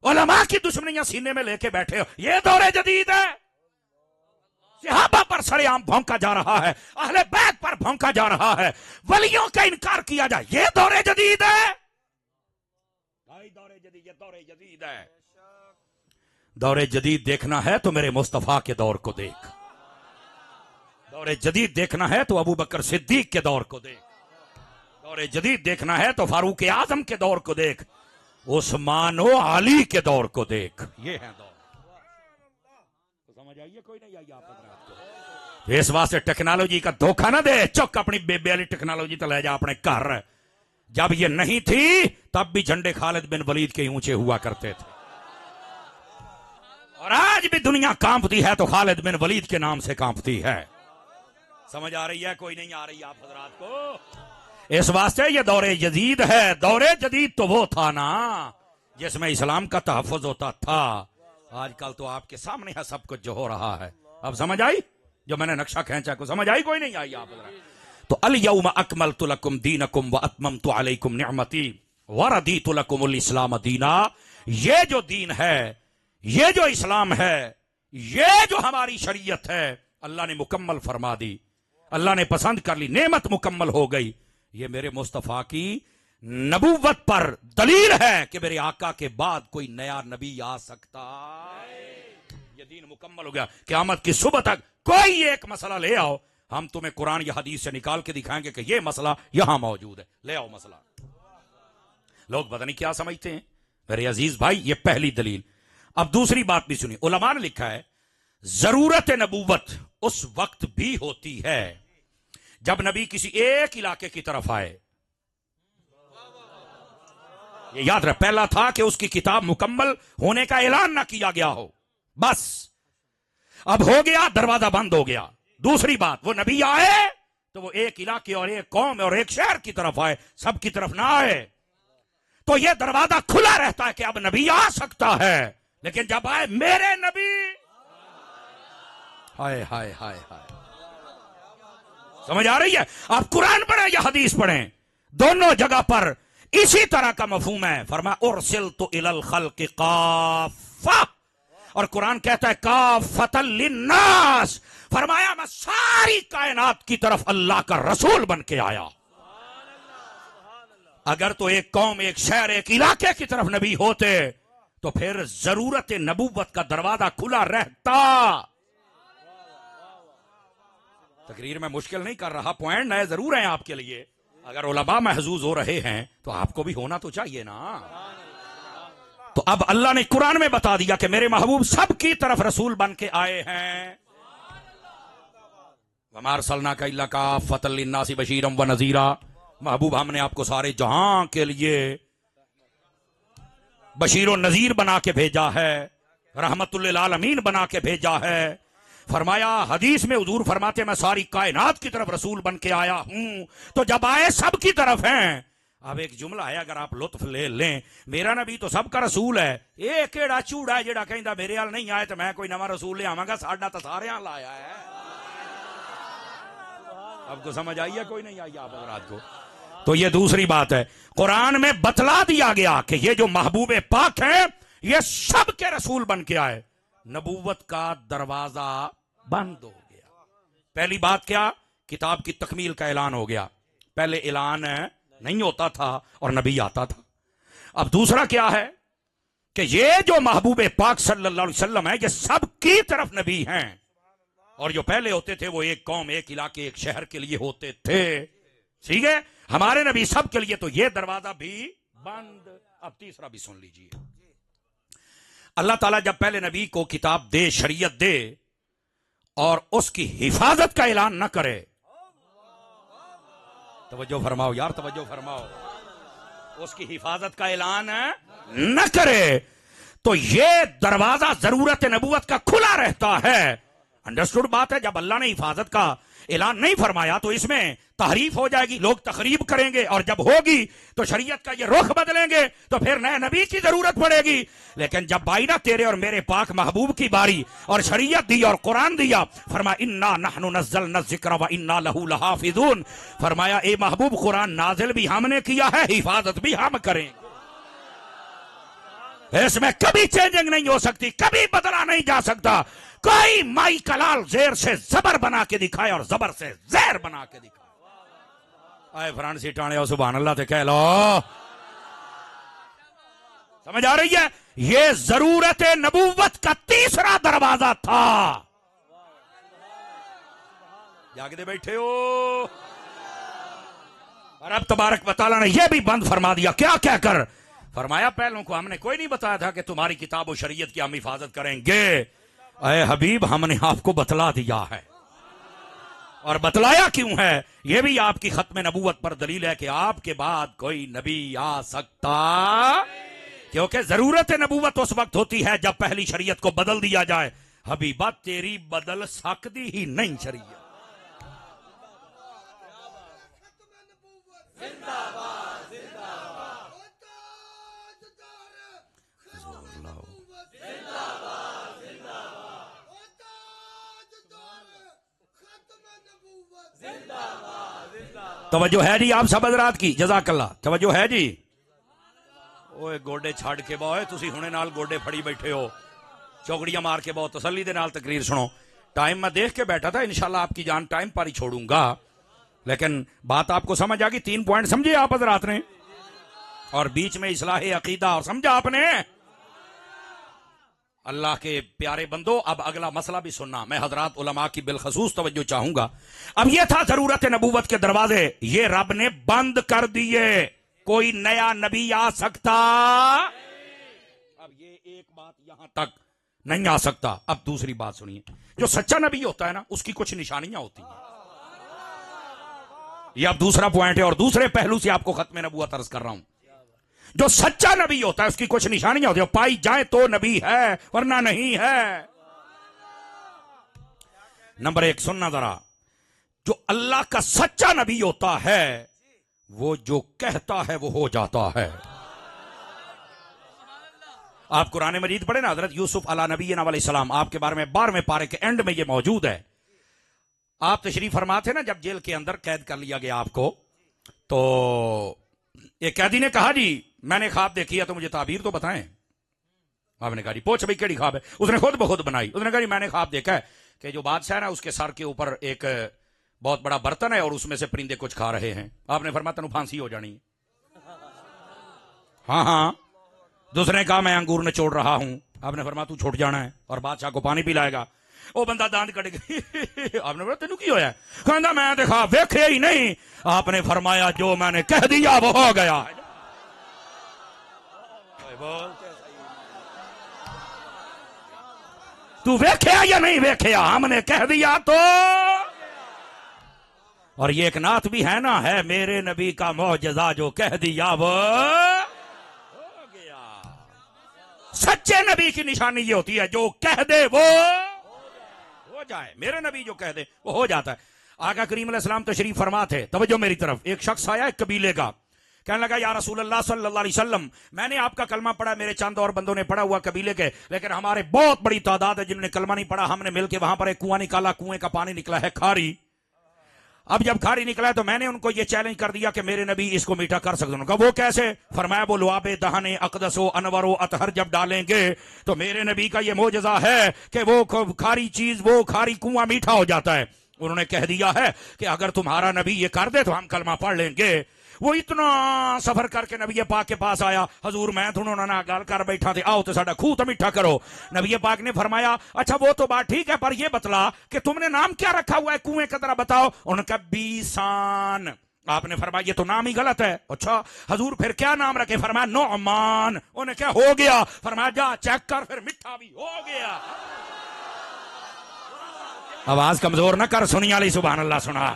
उलमा की दुश्मनियां सीने में लेके बैठे हो, ये दौरे जदीद है। सहाबा पर सरेआम भौंका जा रहा है, अहले बैत पर भौंका जा रहा है, वलियों का इनकार किया जाए, ये दौरे जदीद है। दौरे जदीद, ये दौरे जदीद है। दौरे जदीद देखना है तो मेरे मुस्तफा के दौर को देख, दौरे जदीद देखना है तो अबू बकर सिद्दीक के दौर को देख, दौरे जदीद देखना है तो फारूक आजम के दौर को देख, उस्मान व अली के दौर को देख। ये है दौर। तो समझ आइए कोई नहीं आई आप को? इस वास्ते टेक्नोलॉजी का धोखा ना दे, चुक अपनी बेबे वाली टेक्नोलॉजी तो ले जा अपने घर। जब ये नहीं थी तब भी झंडे खालिद बिन वलीद के ऊंचे हुआ करते थे, और आज भी दुनिया कांपती है तो खालिद बिन वलीद के नाम से कांपती है। समझ आ रही है कोई नहीं आ रही आप हजरात को? इस वास्ते ये दौरे जदीद है। दौरे जदीद तो वो था ना जिसमें इस्लाम का तहफ़्फ़ुज़ होता था। आजकल तो आपके सामने है सब कुछ जो हो रहा है। अब समझ आई जो मैंने नक्शा खींचा को? समझ आई कोई नहीं आई आप हजरात? तो अल यौम अकमलतु लकुम दीनकुम व अतममतु अलैकुम निअमती व रदीतु लकुमुल इस्लाम दीना। ये जो दीन है, ये जो इस्लाम है, ये जो हमारी शरीयत है, अल्लाह ने मुकम्मल फरमा दी, अल्लाह ने पसंद कर ली, नेमत मुकम्मल हो गई। ये मेरे मुस्तफा की नबूवत पर दलील है कि मेरे आका के बाद कोई नया नबी आ सकता। ये दीन मुकम्मल हो गया। क़यामत की सुबह तक कोई एक मसला ले आओ, हम तुम्हें कुरान या हदीस से निकाल के दिखाएंगे कि ये मसला यहां मौजूद है, ले आओ मसला। लोग पता नहीं क्या समझते हैं मेरे अजीज भाई। ये पहली दलील। अब दूसरी बात भी सुनिए। उलमा ने लिखा है जरूरत नबूवत उस वक्त भी होती है जब नबी किसी एक इलाके की तरफ आए। ये याद रहे, पहला था कि उसकी किताब मुकम्मल होने का ऐलान ना किया गया हो, बस। अब हो गया, दरवाजा बंद हो गया। दूसरी बात, वो नबी आए तो वो एक इलाके और एक कौम और एक शहर की तरफ आए, सब की तरफ ना आए। तो ये दरवाजा खुला रहता है कि अब नबी आ सकता है, लेकिन जब आए मेरे नबी, हाय हाय हाय हाय। समझ आ रही है? आप कुरान पढ़ें या हदीस पढ़ें, दोनों जगह पर इसी तरह का मफहूम है। फरमाया उरसिलतु इलल खल्क़ि काफ़ा, और कुरान कहता है काफ़तल लिन्नास। फरमाया मैं सारी कायनात की तरफ अल्लाह का रसूल बन के आया। अगर तो एक कौम, एक शहर, एक इलाके की तरफ नबी होते तो फिर जरूरत नबूवत का दरवाजा खुला रहता। तकरीर में मुश्किल नहीं कर रहा, पॉइंट नए जरूर हैं आपके लिए। अगर उलमा महजूज हो रहे हैं तो आपको भी होना तो चाहिए ना। तो अब अल्लाह ने कुरान में बता दिया कि मेरे महबूब सबकी तरफ रसूल बन के आए हैं। वमार सल्ला का इल्ला काफ़तल लिन्नासी बशीरम व नजीरा, महबूब हमने आपको सारे जहां के लिए बशीर और नजीर बना के भेजा है, रहमतुल लिल आलमीन बना के भेजा है। फरमाया हदीस में हुजूर फरमाते मैं सारी कायनात की तरफ रसूल बन के आया हूं। तो जब आए सब की तरफ हैं। अब एक जुमला है, अगर आप लुत्फ ले लें, मेरा नबी तो सबका रसूल है, ये केड़ा चूड़ा है जेड़ा कहंदा मेरे हाल नहीं आए तो मैं कोई नवा रसूल ले आवांगा, साडा तो सारे हाल आया है। आपको समझ आई है कोई नहीं आई आप रात को? तो ये दूसरी बात है, कुरान में बतला दिया गया कि ये जो महबूबे पाक हैं ये सब के रसूल बन के आए। नबूवत का दरवाजा बंद हो गया। पहली बात क्या, किताब की तकमील का ऐलान हो गया। पहले ऐलान नहीं होता था और नबी आता था। अब दूसरा क्या है कि ये जो महबूब पाक सल्लल्लाहु अलैहि वसल्लम है ये सब की तरफ नबी हैं। और जो पहले होते थे वो एक कौम, एक इलाके, एक शहर के लिए होते थे। ठीक है, हमारे नबी सब के लिए, तो ये दरवाजा भी बंद। अब तीसरा भी सुन लीजिए। अल्लाह ताला जब पहले नबी को किताब दे, शरीयत दे और उसकी हिफाजत का ऐलान न करे, तवज्जो फरमाओ यार, तवज्जो फरमाओ, उसकी हिफाजत का ऐलान न करे तो ये दरवाजा जरूरत नबूवत का खुला रहता है। अंडरस्टूड बात है? जब अल्लाह ने हिफाजत का ऐलान नहीं फरमाया तो इसमें तहरीफ हो जाएगी, लोग तकरीब करेंगे, और जब होगी तो शरीयत का ये रुख बदलेंगे, तो फिर नए नबी की जरूरत पड़ेगी। लेकिन जब भाई ना तेरे और मेरे पाक महबूब की बारी और शरीयत दी और कुरान दिया, फरमाया इन्ना नहनु नज़्ज़लना ज़िक्र व इन्ना लहू लहाफ़िज़ून, फरमाया ए महबूब कुरान नाजिल भी हमने किया है, हिफाजत भी हम करेंगे। इसमें कभी चेंजिंग नहीं हो सकती, कभी बदला नहीं जा सकता। कोई माई कलाल जेर से जबर बना के दिखाए और जबर से जहर बना के दिखाए। आए फ्रांसी टाणे सुभान अल्लाह ते कह लो। समझ आ रही है? ये जरूरत नबूवत का तीसरा दरवाजा था। जागते बैठे हो? और अब तबारक व तआला ने यह भी बंद फरमा दिया। क्या कहकर? फरमाया पहलों को हमने कोई नहीं बताया था कि तुम्हारी किताब और शरीयत की हम हिफाजत करेंगे। अरे हबीब हमने आपको बतला दिया है। और बतलाया क्यों है यह भी आपकी खत्म नबूवत पर दलील है कि आपके बाद कोई नबी आ सकता, क्योंकि जरूरत नबूवत उस वक्त होती है जब पहली शरीयत को बदल दिया जाए। हबीबा तेरी बदल सकती ही नहीं शरीयत। तवज्जो है जी आप सब हज़रात की? जज़ाकल्लाह, तवज्जो है जी। ओए गोडे छड़ के बोए तुसी हुणे नाल गोडे फड़ी बैठे हो, चौकड़ियां मार के बहुत तसल्ली दे नाल तकरीर सुनो। टाइम मैं देख के बैठा था, इंशाल्लाह आपकी जान टाइम पर ही छोड़ूंगा, लेकिन बात आपको समझ आ गई? 3 पॉइंट समझे आप हज़रात ने, और बीच में इस्लाह अकीदा, और समझा आपने? अल्लाह के प्यारे बंदो, अब अगला मसला भी सुनना। मैं हजरात उलमा की बिलखसूस तवज्जो चाहूंगा। अब यह था जरूरत नबूवत के दरवाजे, ये रब ने बंद कर दिए। कोई नया नबी आ सकता? अब ये एक बात यहां तक नहीं आ सकता। अब दूसरी बात सुनिए, जो सच्चा नबी होता है ना उसकी कुछ निशानियां होती हैं। यह अब दूसरा पॉइंट है और दूसरे पहलू से आपको खत्म नबूवत अर्ज कर रहा हूं। जो सच्चा नबी होता है उसकी कुछ निशानियां होती है, पाई जाए तो नबी है वरना नहीं है। नंबर 1 सुनना जरा, जो अल्लाह का सच्चा नबी होता है वो जो कहता है वो हो जाता है। आप कुरान मजीद पढ़े ना, हजरत यूसुफ अला नबीना अलैहिस्सलाम, आपके बारे में 12वें पारे के एंड में ये मौजूद है। आप तशरीफ फरमा थे ना जब जेल के अंदर कैद कर लिया गया आपको, तो एक कैदी ने कहा जी मैंने ख्वाब देखी है तो मुझे ताबीर तो बताएं। आपने कहा जी पूछ भाई केड़ी ख्वाब है? उसने खुद ब खुद बनाई। उसने कहा जी मैंने ख्वाब देखा है कि जो बादशाह है ना उसके सर के ऊपर एक बहुत बड़ा बर्तन है और उसमें से परिंदे कुछ खा रहे हैं। आपने फरमाया तेनू फांसी हो जानी। हाँ हाँ। दूसरे ने कहा मैं अंगूर निचोड़ रहा हूं। आपने फरमाया तू छूट जाना है और बादशाह को पानी पिलाएगा। वो बंदा दांत कट गई आपने बोला तेन की होया कहता मैं देखा वेखे ही नहीं आपने फरमाया जो मैंने कह दिया वो हो गया तू वेख्या या नहीं वेख्या हमने कह दिया तो और ये एक नात भी है ना है मेरे नबी का मौजज़ा जो कह दिया वो हो गया सच्चे नबी की निशानी ये होती है जो कह दे वो हो जाए मेरे नबी जो कह दे वो हो जाता है आका करीम अलैहिस्सलाम तशरीफ फरमा थे तवज्जो मेरी तरफ एक शख्स आया एक कबीले का कहने लगा या रसूल अल्लाह सल्लल्लाहु अलैहि वसल्लम मैंने आपका कलमा पढ़ा मेरे चंद और बंदों ने पढ़ा हुआ कबीले के लेकिन हमारे बहुत बड़ी तादाद है जिन्होंने कलमा नहीं पढ़ा हमने मिलकर वहां पर एक कुआं निकाला कुएं का पानी निकला है खारी अब जब खारी निकला है तो मैंने उनको ये चैलेंज कर दिया कि मेरे नबी इसको मीठा कर सकते उनका वो कैसे फरमाया वो लुआबे दहने अकदसो अनवरो अतहर जब डालेंगे तो मेरे नबी का ये मोजज़ा है कि वो खारी चीज वो खारी कुआं मीठा हो जाता है उन्होंने कह दिया है कि अगर तुम्हारा नबी ये कर दे तो हम कलमा पढ़ लेंगे वो इतना सफर करके नबी पाक के पास आया हजूर मैं थोड़ा ना गल कर बैठा थे आओ तो साडा खूह तो मीठा करो नबी पाक ने फरमाया अच्छा वो तो बात ठीक है पर ये बतला कि तुमने नाम क्या रखा हुआ है कुएं का तरह बताओ उनका बीसान आपने फरमाया ये तो नाम ही गलत है अच्छा हजूर फिर क्या नाम रखे फरमाया नौमान उन्हें क्या हो गया फरमाया जा चेक कर फिर मिठा भी हो गया आवाज कमजोर ना कर सुनी वाली सुभान अल्लाह सुना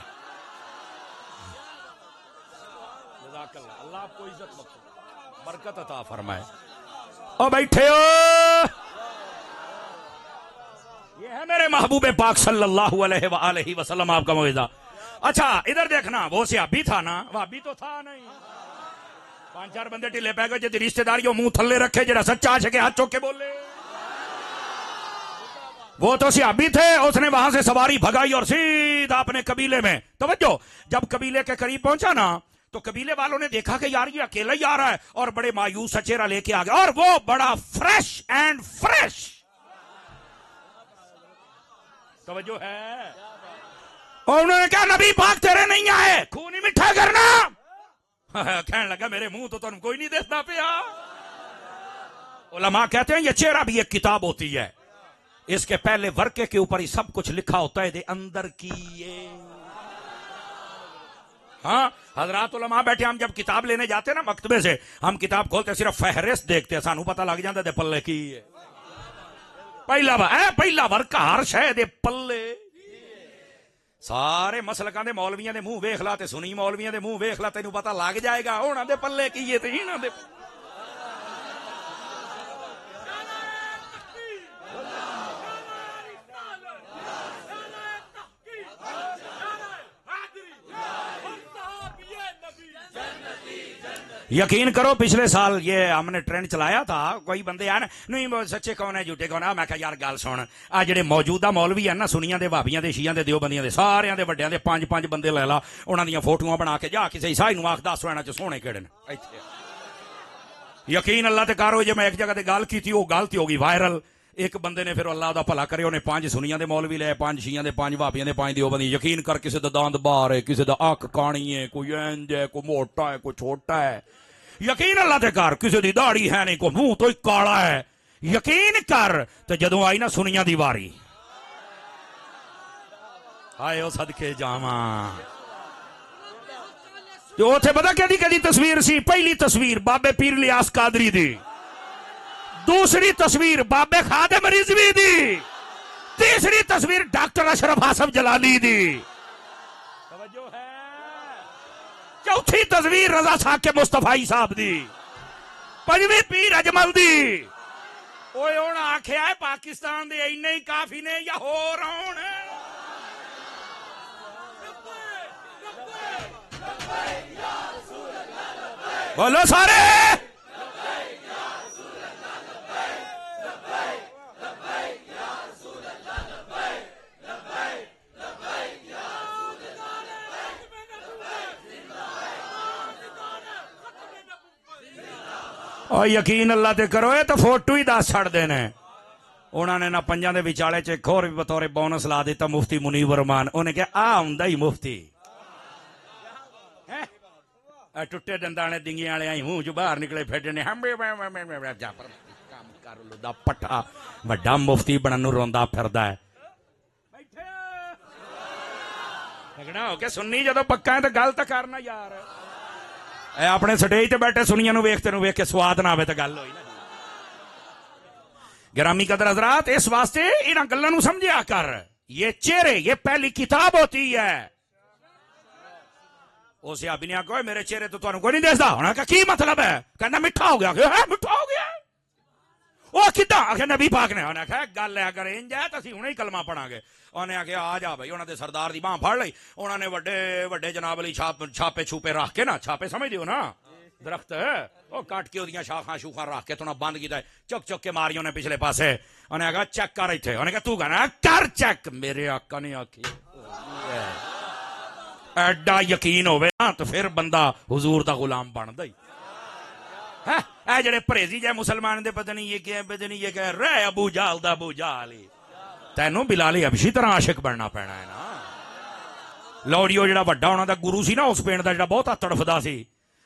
अल्लाह आपको इज्जत बख्शे बरकत अता फरमाए ओ बैठे हो ये है मेरे महबूब पाक सल्लल्लाहु अलैहि वसल्लम आपका मौइज़ा अच्छा इधर देखना वो सियाबी था ना वाबी तो था नहीं 5-4 बंदे ढिले पै गए जी रिश्तेदारियों मुंह थल्ले रखे जरा सच्चा आशिक हाथ चौक के बोले वो तो सियाबी थे उसने वहां से सवारी भगाई और सीधा अपने कबीले में तवज्जो जब कबीले के करीब पहुंचा ना तो कबीले वालों ने देखा कि यार ये अकेला ही आ रहा है और बड़े मायूस चेहरा लेके आ गया और वो बड़ा फ्रेश एंड फ्रेश तवज्जो है और उन्होंने कहा नबी पाक तेरे नहीं आए खून ही मिठा करना कहने लगा मेरे मुंह तो तुम कोई नहीं देखता पिया उलमा कहते हैं ये चेहरा भी एक किताब होती है इसके पहले वर्के के ऊपर ही सब कुछ लिखा होता है दे अंदर की ये हाँ हजरात उलमा बैठे हम जब किताब लेने जाते हैं ना मकतबे से हम किताब खोलते सिर्फ फहरिस्त देखते हैं सानू पता लग जाता है पल्ले की है पहला वर्क हर शह दे पल्ले सारे मसलकां दे मौलवियां दे मुंह वेख ला ते सुनी मौलवियां दे मुंह वेख ला तेनू पता लग जाएगा उन्हां दे पल्ले की है ते इन्हां दे यकीन करो पिछले साल ये हमने ट्रेंड चलाया था कोई बंदे आए नहीं वो सच्चे कौन है झूठे कौन है मैं कहा यार गल सुन आ जेडे मौजूदा मौलवी है ना सुनियां दे भाबियां दे शियां दे देवबंदियां दे सारियां दे वड्डियां दे 5-5 बंदे लै ला उन्हां दियां फोटोआं बना के जा किसी ईसाई नूं आख 10 च सोहणे केड़े ने इत्थे यकीन अल्लाह ते करो जे मैं एक जगह ते गल कीती वो गलती हो गई वायरल एक बंदे ने फिर अल्लाह दा भला करे उन्हें 5 सुनियां दे मौलवी ले 5 शियां दे 5 भाबियां दे 5 देवबंदी यकीन कर किसी दा दांत बाहर है किसी दा अख काणी है कोई इंज है कोई मोटा है कोई छोटा है यकीन अल्लाह ते कर किसी दी दाढ़ी है नहीं कोई मुंह तो ही काला है यकीन कर तो जदों आई ना सुनिया दी वारी आए सदके जावा जो उथे पता केड़ी तस्वीर सी पहली तस्वीर बाबे पीर लियास कादरी दी दूसरी तस्वीर बाबे खादिम रिजवी दी तीसरी तस्वीर डॉक्टर अशरफ हासफ जलाली दी तवज्जो है चौथी तस्वीर रजा साकिब मुस्तफाई साहब दी पंजवीं पीर अजमल दी ओए हुण आखिया है पाकिस्तान दे इन्ने ही काफी ने या होर आउण बोलो सारे और यकीन अल्लाह ते करो ये तो फोटो ही 10 छड़ देने उन्होंने ना पंजां दे विचाले च एक होर भी बतौरे बोनस ला दिता मुफ्ती मुनीवर रहमान उन्हें कहा आ हुंदा ही मुफ्ती टुटे दंदाने दिंगे वाले आई मुंह चो बाहर निकले फिरदे ने काम कर लो दा पट्ठा वड्डा मुफ्ती बनन नूं रोंदा फिरदा है लगना हो के सुननी जो पक्का है तो गल तो करना यार। अपने स्टेज ते बैठे सुनिया वेख तेन वेख के स्वाद ना आवे तो गल होई ना। गिरामी कदर हजरात, इस वास्ते इन गल्लां समझिया कर। ये चेहरे, ये पहली किताब होती है। उस आबी ने आखो मेरे चेहरे तो तुहानू कोई नहीं देखदा। उन्हें कहा की मतलब है? कहना मिठा हो गया। मिठा हो गया वो किदा? आखे नबी पाक ने। उन्हें कहा गल है अगर इंज है तो असीं हुणे ही कलमा पढ़ांगे। उन्हें आखे आ जा भाई। उन्होंने सरदार दी बांह फड़ लई। उन्होंने वड्डे वड्डे जनाब अली छापे छूपे रख के ना, छापे समझ हो ना दरख्त वो काट के ओदियां शाखां शूखां रख के थोड़ा बंद किया, चुक चुक के मारी उन्हें पिछले पासे। उन्हें आखा चेक कर इत्थे। उन्हें कहा तू कहना कर चेक। मेरे आका ने आखी एडा यकीन होवे ना तो फिर बंदा हुजूर दा गुलाम बनदा ही है। ए जेड़े परहेजी जै मुसलमान दे पता नहीं ये क्या पता नहीं ये क्या रह अबू जाल दा अबू जाल ही। तैनू बिलाल हबशी तरह आशिक बनना पैना है ना। लौड़ियो जेड़ा वड्डा उन्हां दा गुरु सी ना उस पिंड दा जेड़ा बहुत तड़फदा सी,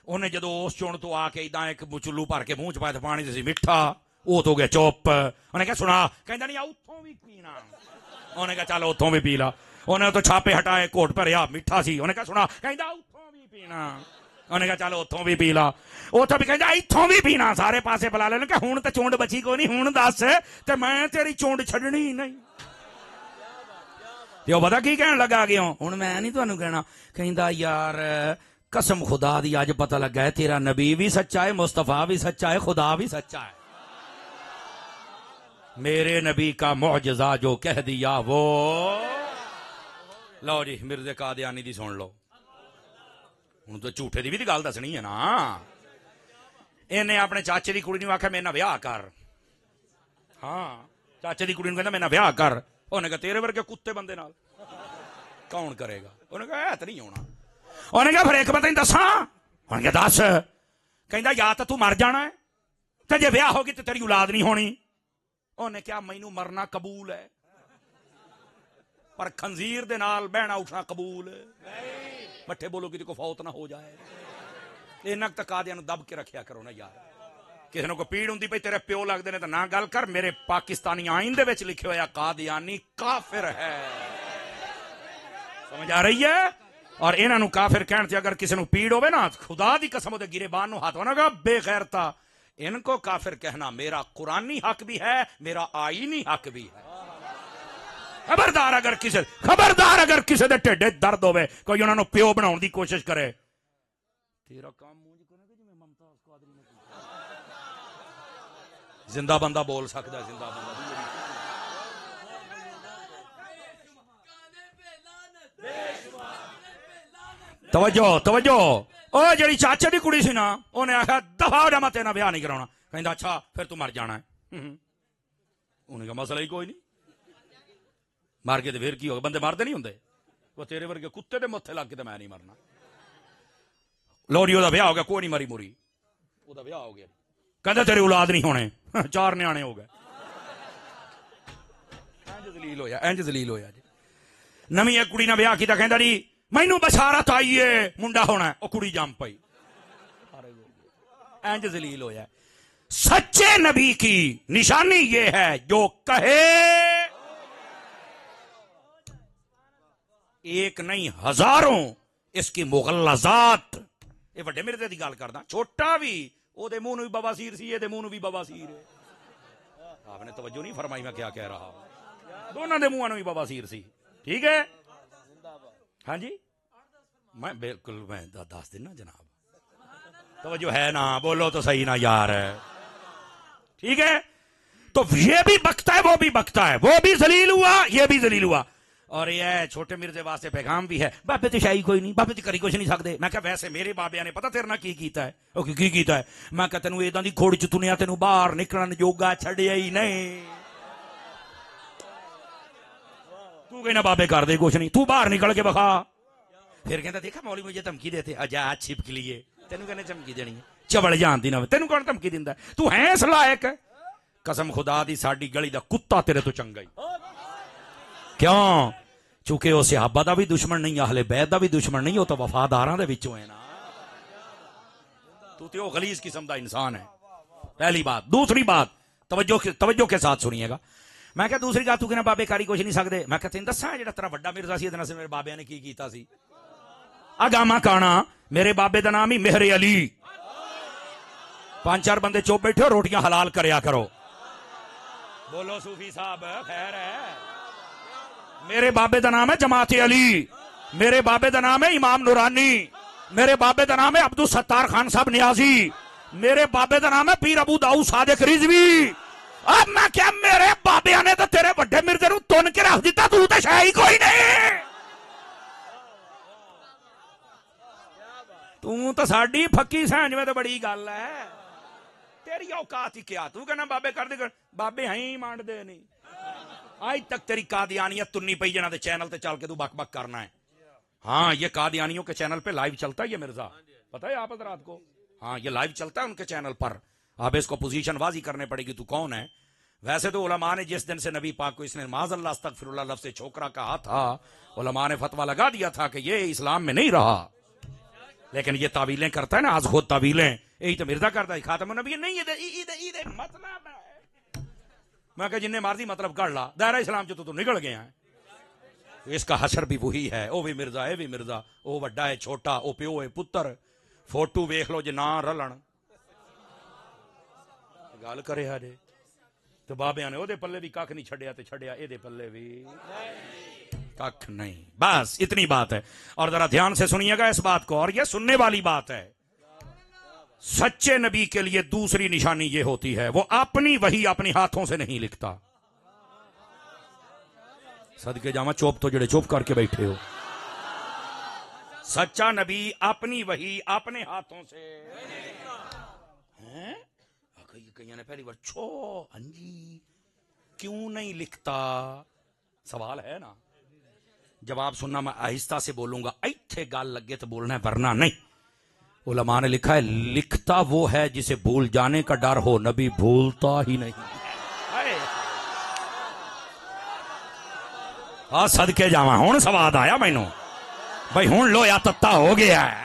उन्हें जदों उस चुन तो आके इदां एक चुल्लू भर के मूंह च पाया पानी सी मिठा, वो तो गया चुप। उन्हें क्या सुना? कहंदा नहीं उत्थों भी पीना। उन्हें कहा चल उत्थों भी पी ला। उन्हें तो छापे हटाए, घोट भरिया मिठा सी। उन्हें क्या सुना? कहंदा उत्थों भी पीना। उन्हें कहा चल उत्थों भी पी ला। उत्थों भी कहंदा इत्थों भी पीना। सारे पासे बुला ले। हुण ते चुंड बची कोई नहीं, हुण दस ते मैं तेरी चुंड छड्डनी नहीं। ते पता की कहन लगा गया हुण मैं नहीं तुहानू कहना। कहंदा यार कसम खुदा दी अज पता लगा है तेरा नबी भी सच्चा है, मुस्तफा भी सच्चा है, खुदा भी सच्चा है। मेरे नबी का मुअजिजा जो कह दिया वो। लो जी मिर्जे कादियानी दी सुन लो। हुण तो झूठे दी भी गल दसनी है ना। इन्हें अपने चाचे दी कुड़ी नूं आख्या मेरे नाल ब्याह कर। हाँ चाचे दी कुड़ी नूं कहंदा मेरे नाल ब्याह कर। उन्हें कहा तेरे वर्गे कुत्ते बंदे नाल कौन करेगा? उन्हें कहा है तो नहीं होना। उन्हें कहा फिर एक बात दसा। उन्हें कहा दस। कहंदा या तो तू मर जाना है ते जे ब्याह होगी तो तेरी औलाद नहीं होनी। उन्हें क्या मैनू मरना कबूल है पर खंजीर दे नाल बहना उठना कबूल है। मट्ठे बोलो कि को फौत ना हो जाए। इन्ना तक कादियां दब के रखिया करो ना यार। किसी को पीड़ होंदी पई तेरे प्यो लगते ने तो ना गल कर। मेरे पाकिस्तानी आइन दे विच लिखे होया कादियानी काफिर है। समझ आ रही है? और इन्हों काफिर कहने से अगर किसी को पीड़ होवे ना खुदा दी कसम उहदे गिरेबान नूं हाथ होना बेगैरता। इनको काफिर कहना मेरा कुरानी हक भी है, मेरा आईनी हक भी है। खबरदार अगर किसी दे ढिड्डे दर्द होवे कोई उन्होंने प्यो बनाने की कोशिश करे तेरा काम जिंदा बंदा बोल सकता। जिंदा बंदा तवज्जो तवज्जो। ओ जेड़ी चाचे दी कुड़ी सी ना उन्हें आखा दफा हो जा मैं तेरा ब्याह नहीं कराना। कहंदा अच्छा फिर तू मर जाना है। उन्हें कहा मसला ही कोई नहीं, मर के तो फिर की होगा? बंदे मरते नहीं होंगे। वो तेरे वर्गे कुत्ते दे मत्थे लग के तो मैं नहीं मरना। लोरी ओदा ब्याह हो गया, कोई नहीं मरी मुरी, ओदा ब्याह हो गया। कहंदा तेरी औलाद नहीं होने, 4 न्याणे हो गए। इंज जलील होया जी। नवीं एक कुड़ी ने ब्याह किया, कहंदा जी मैनू बशारत आई है मुंडा होना। वो कुड़ी जम पई। इंज जलील होया। सच्चे नबी की निशानी ये है जो कहे एक नहीं हजारों इसकी मुगल्लज़ात। ये वड्डे मिर्जे दी गल करदा। छोटा भी ओदे मुंह नूं भी बवासीर सी, एदे मुंह नूं भी बवासीर है। आपने तवज्जो नहीं फरमाई मैं क्या कह रहा हूं। दोनों दे मुंहां नूं भी बवासीर सी। ठीक है हाँ जी मैं बिल्कुल मैं दस दिन ना जनाब। तवज्जो है ना? बोलो तो सही ना यार। ठीक है तो ये भी बकता है वो भी बकता है, वो भी जलील हुआ ये भी जलील हुआ। और ये छोटे मिर्जे वास्ते पैगाम भी है। बाबे तो शाही कोई नहीं, बाबे तो करी कुछ नहीं सकते। मैं क्या वैसे मेरे बाबिया ने पता तेरे ना की कीता है? की कीता है? मैं क्या तेनू इदां दी खोड़ च तुनिया तेनू बाहर निकलन जोगा छड़िया ही नहीं। तू कहना बाबे कर दे कुछ नहीं, तू बाहर निकल के बखा। फिर कहता देखा मौली मुझे धमकी देते आजाद छिपक लिए। तेनू कहने धमकी देनी है? चबल जानती ना तेनू कौन धमकी दिंदा? तू है इस लायक? कसम खुदा दी साडी गली दा कुत्ता तेरे तो चंगा ही। क्यों? चूंकि वह सहाबा का भी दुश्मन नहीं, अहले बैत का भी दुश्मन नहीं, वो तो वफादारां दे विचों है ना। तू तो गलीज किस्म का इंसान है। पहली बात। दूसरी बात तवज्जो के साथ सुनिएगा। मैं क्या दूसरी गल तू कहना बाबे कारी कुछ नहीं सकते। मैं क्या तेन दसा जो तेरा वड्डा मिर्जा सी मेरे बाबे ने की कीता सी। अगामा काना मेरे बाबे का नाम ही मेहरे अली। 5-4 बंदे चुप बैठे हो, रोटियां हलाल करया करो। बोलो सूफी साहब खैर है। मेरे बाबे का नाम है जमाते अली। मेरे बाबे का नाम है इमाम नूरानी। मेरे बाबे का नाम है अब्दुल सत्तार खान साहब नियाजी। मेरे बाबे का नाम है पीर अबू दाऊद सादिक रिजवी। अब मैं क्या मेरे बाबे ने तो तेरे बड़े मिर्जे नूं तुन के रख दिता, तू तो शायद कोई नहीं। तू तो साडी फकी सैंज में तो बड़ी गल है। तेरी औकात ही क्या, तू कहना बाबे कर दे। बाबे हैं मांडदे नहीं। आज तक तेरी कादियानियत तुन्नी पई जना दे चैनल ते चल के तू बक बक करना है। हाँ ये कादियानियों के चैनल पे लाइव चलता है ये मिर्जा, पता है आप रात को। हाँ ये लाइव चलता है उनके चैनल पर। अब इसको पोजीशन वाजी करने पड़ेगी तू कौन है। वैसे तो उलमा ने जिस दिन से नबी पाक को इसने माज़अल्लाह अस्तगफिरुल्लाह लफ्ज़ से छोकरा कहा था, उलमा ने फतवा लगा दिया था कि ये इस्लाम में नहीं रहा। लेकिन ये तावीलें करता है ना, आज खुद तावीलें यही तो मिर्जा करता है। खातम नबी नहीं मतलब मैं कह जिन्ने मर्जी मतलब कर ला, दायरा इस्लाम चो तो निकल गया है। इसका हशर भी वही है। ओ भी मिर्जा है भी मिर्जा, ओ वड्डा है छोटा, ओ प्यो है पुत्र। फोटो वेख लो जे ना रलन गल करे जे। तो बाबिया ने ओदे पल्ले भी कख नहीं छड़िया, ते छड़िया एदे पल्ले भी कख नहीं। बस इतनी बात है। और जरा ध्यान से सुनिएगा इस बात को, और यह सुनने वाली बात है। सच्चे नबी के लिए दूसरी निशानी यह होती है, वो अपनी वही अपने हाथों से नहीं लिखता। सदके जामा चुप तो जड़े चुप करके बैठे हो। सच्चा नबी अपनी वही अपने हाथों से हैं। कई ने पहली बार छो हंजी क्यों नहीं लिखता, सवाल है ना। जवाब सुनना, मैं आहिस्ता से बोलूंगा, इत्थे गाल लगे तो बोलना है वरना नहीं। उलमा ने लिखा है लिखता वो है जिसे भूल जाने का डर हो, नबी भूलता ही नहीं। हाँ सदके जावा हुण सवाद आया मैनू भाई, हुण लोया तत्ता हो गया है।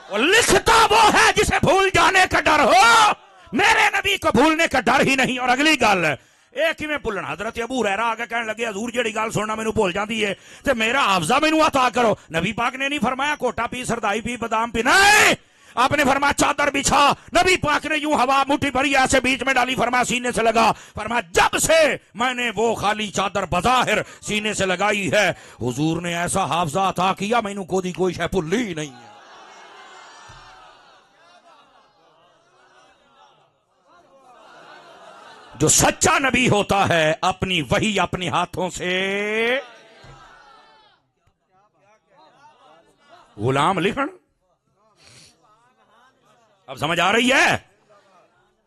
लिखता वो है जिसे भूल जाने का डर हो, मेरे नबी को भूलने का डर ही नहीं। और अगली गल एक ही में भुलना, हजरत अबू हुरैरा आगे कहने लगे हजूर जेड़ी गल सुनना मैनू भूल जाती है ते मेरा हाफजा मैनू अता करो। नबी पाक ने नहीं फरमाया कोटा पी सरदाई पी बादाम पी, नहीं। आपने फरमाया चादर बिछा। नबी पाक ने यूं हवा मुट्ठी भरी ऐसे बीच में डाली, फरमाया सीने से लगा। फरमाया जब से मैंने वो खाली चादर बज़ाहिर सीने से लगाई है, हुजूर ने ऐसा हाफजा अता किया मैनू कोई शय भुल्ली ही नहीं है। जो सच्चा नबी होता है अपनी वही अपने हाथों से गुलाम लिखण। अब समझ आ रही है।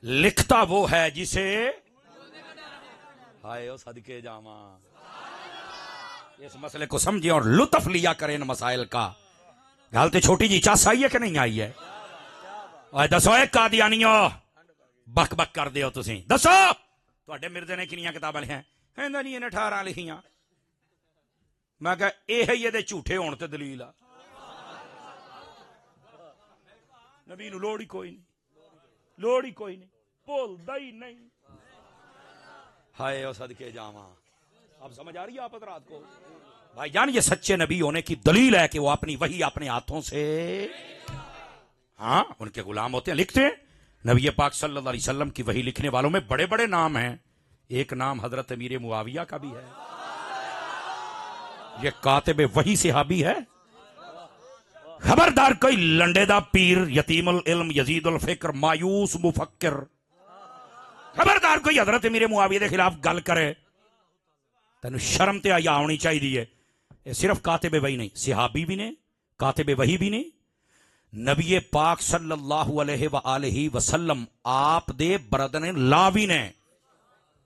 लिखता वो है जिसे हाय सदके जामा। इस मसले को समझे और लुत्फ लिया करें इन मसाइल का। गल तो छोटी जी चस आई है कि नहीं आई है। और दसो एक कादियानियो बक बक कर दो तुसी, दसो तुहाडे मिर्जे ने किनियां किताबां लिखियां? कहंदा नहीं इन्हें 18 लिखियां। मैं कहा यह ही ये झूठे होने ते दलील आ। नबी नूं लोड़ ही कोई नहीं, लोड़ ही कोई नहीं, भुलदा ही नहीं। हाय ओ सदके जावा। अब समझ आ रही है आप रात को भाईजान। ये सच्चे नबी होने की दलील है कि वो अपनी वही अपने हाथों से, हाँ उनके गुलाम होते हैं, लिखते हैं। नबी पाक सल्लल्लाहु अलैहि वसल्लम की वही लिखने वालों में बड़े बड़े नाम हैं। एक नाम हजरत अमीर मुआविया का भी है। ये कातिब वही सहाबी है। खबरदार कोई लंडेदा पीर यतीमुल इल्म यजीदुल फिक्र मायूस मुफक्किर, खबरदार कोई हजरत अमीर मुआविया के खिलाफ गल करे, तेन शर्म ते आया आनी चाहिए। ये सिर्फ कातिब वही नहीं, सहाबी भी ने, कातिब वही भी ने। नबी पाक सल्लल्लाहु अलैहि वसल्लम आप दे बरदने लावी ने।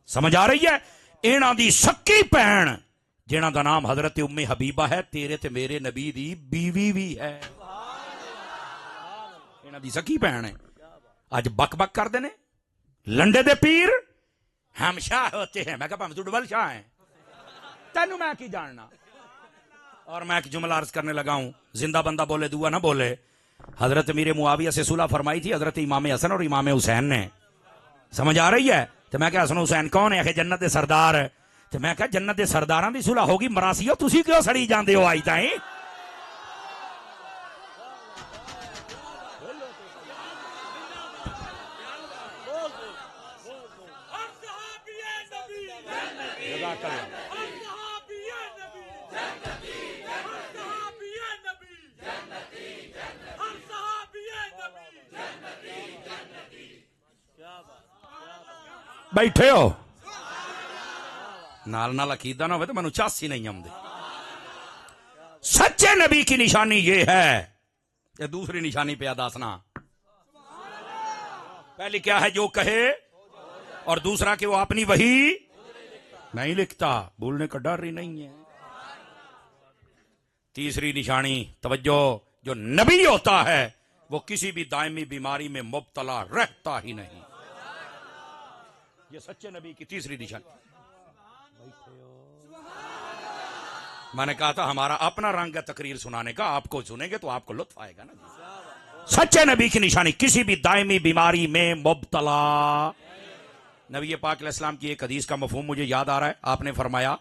समझ आ रही है। इन्हां दी सक्की भैन जिन्हां दा नाम हजरत उम्मे हबीबा है, तेरे ते मेरे नबी दी बीवी भी है। इन्हां दी सक्की भैन है। अज बक बक करदे ने लंडे दे पीर हम शाह होते हैं। मैं कहा भाਵੇਂ तू डबल शाह है, तेनू मैं की जानना। और मैं एक जुमला अर्ज करने लगा हूं, जिंदा बंदा बोले दुआ ना बोले। हजरत अमीर मुआविया से सुलह फरमाई थी हजरत इमाम हसन और इमाम हुसैन ने। समझ आ रही है। तो मैं क्या हसन हुसैन कौन है? आखे जन्नत के सरदार। तो मैं क्या जन्नत के सरदारां दी सुलह होगी मरासियो, तुसी क्यों सड़ी जांदे हो आई ताई? बैठे हो नाल नाल अकीदा ना हो तो मैं चासी नहीं आउंदे। सच्चे नबी की निशानी ये है। ये दूसरी निशानी पे दसना, पहली क्या है? जो कहे, और दूसरा कि वो अपनी वही नहीं लिखता, भूलने का डर ही नहीं है। तीसरी निशानी तवज्जो, जो नबी होता है वो किसी भी दायमी बीमारी में मुब्तला रहता ही नहीं। ये सच्चे नबी की तीसरी निशानी। मैंने कहा था हमारा अपना रंग है तकरीर सुनाने का, आपको सुनेंगे तो आपको लुत्फ आएगा ना। सच्चे नबी की निशानी किसी भी दायमी बीमारी में मुब्तला। नबी पाक अलैहिस्सलाम की एक हदीस का मफहूम मुझे याद आ रहा है। आपने फरमाया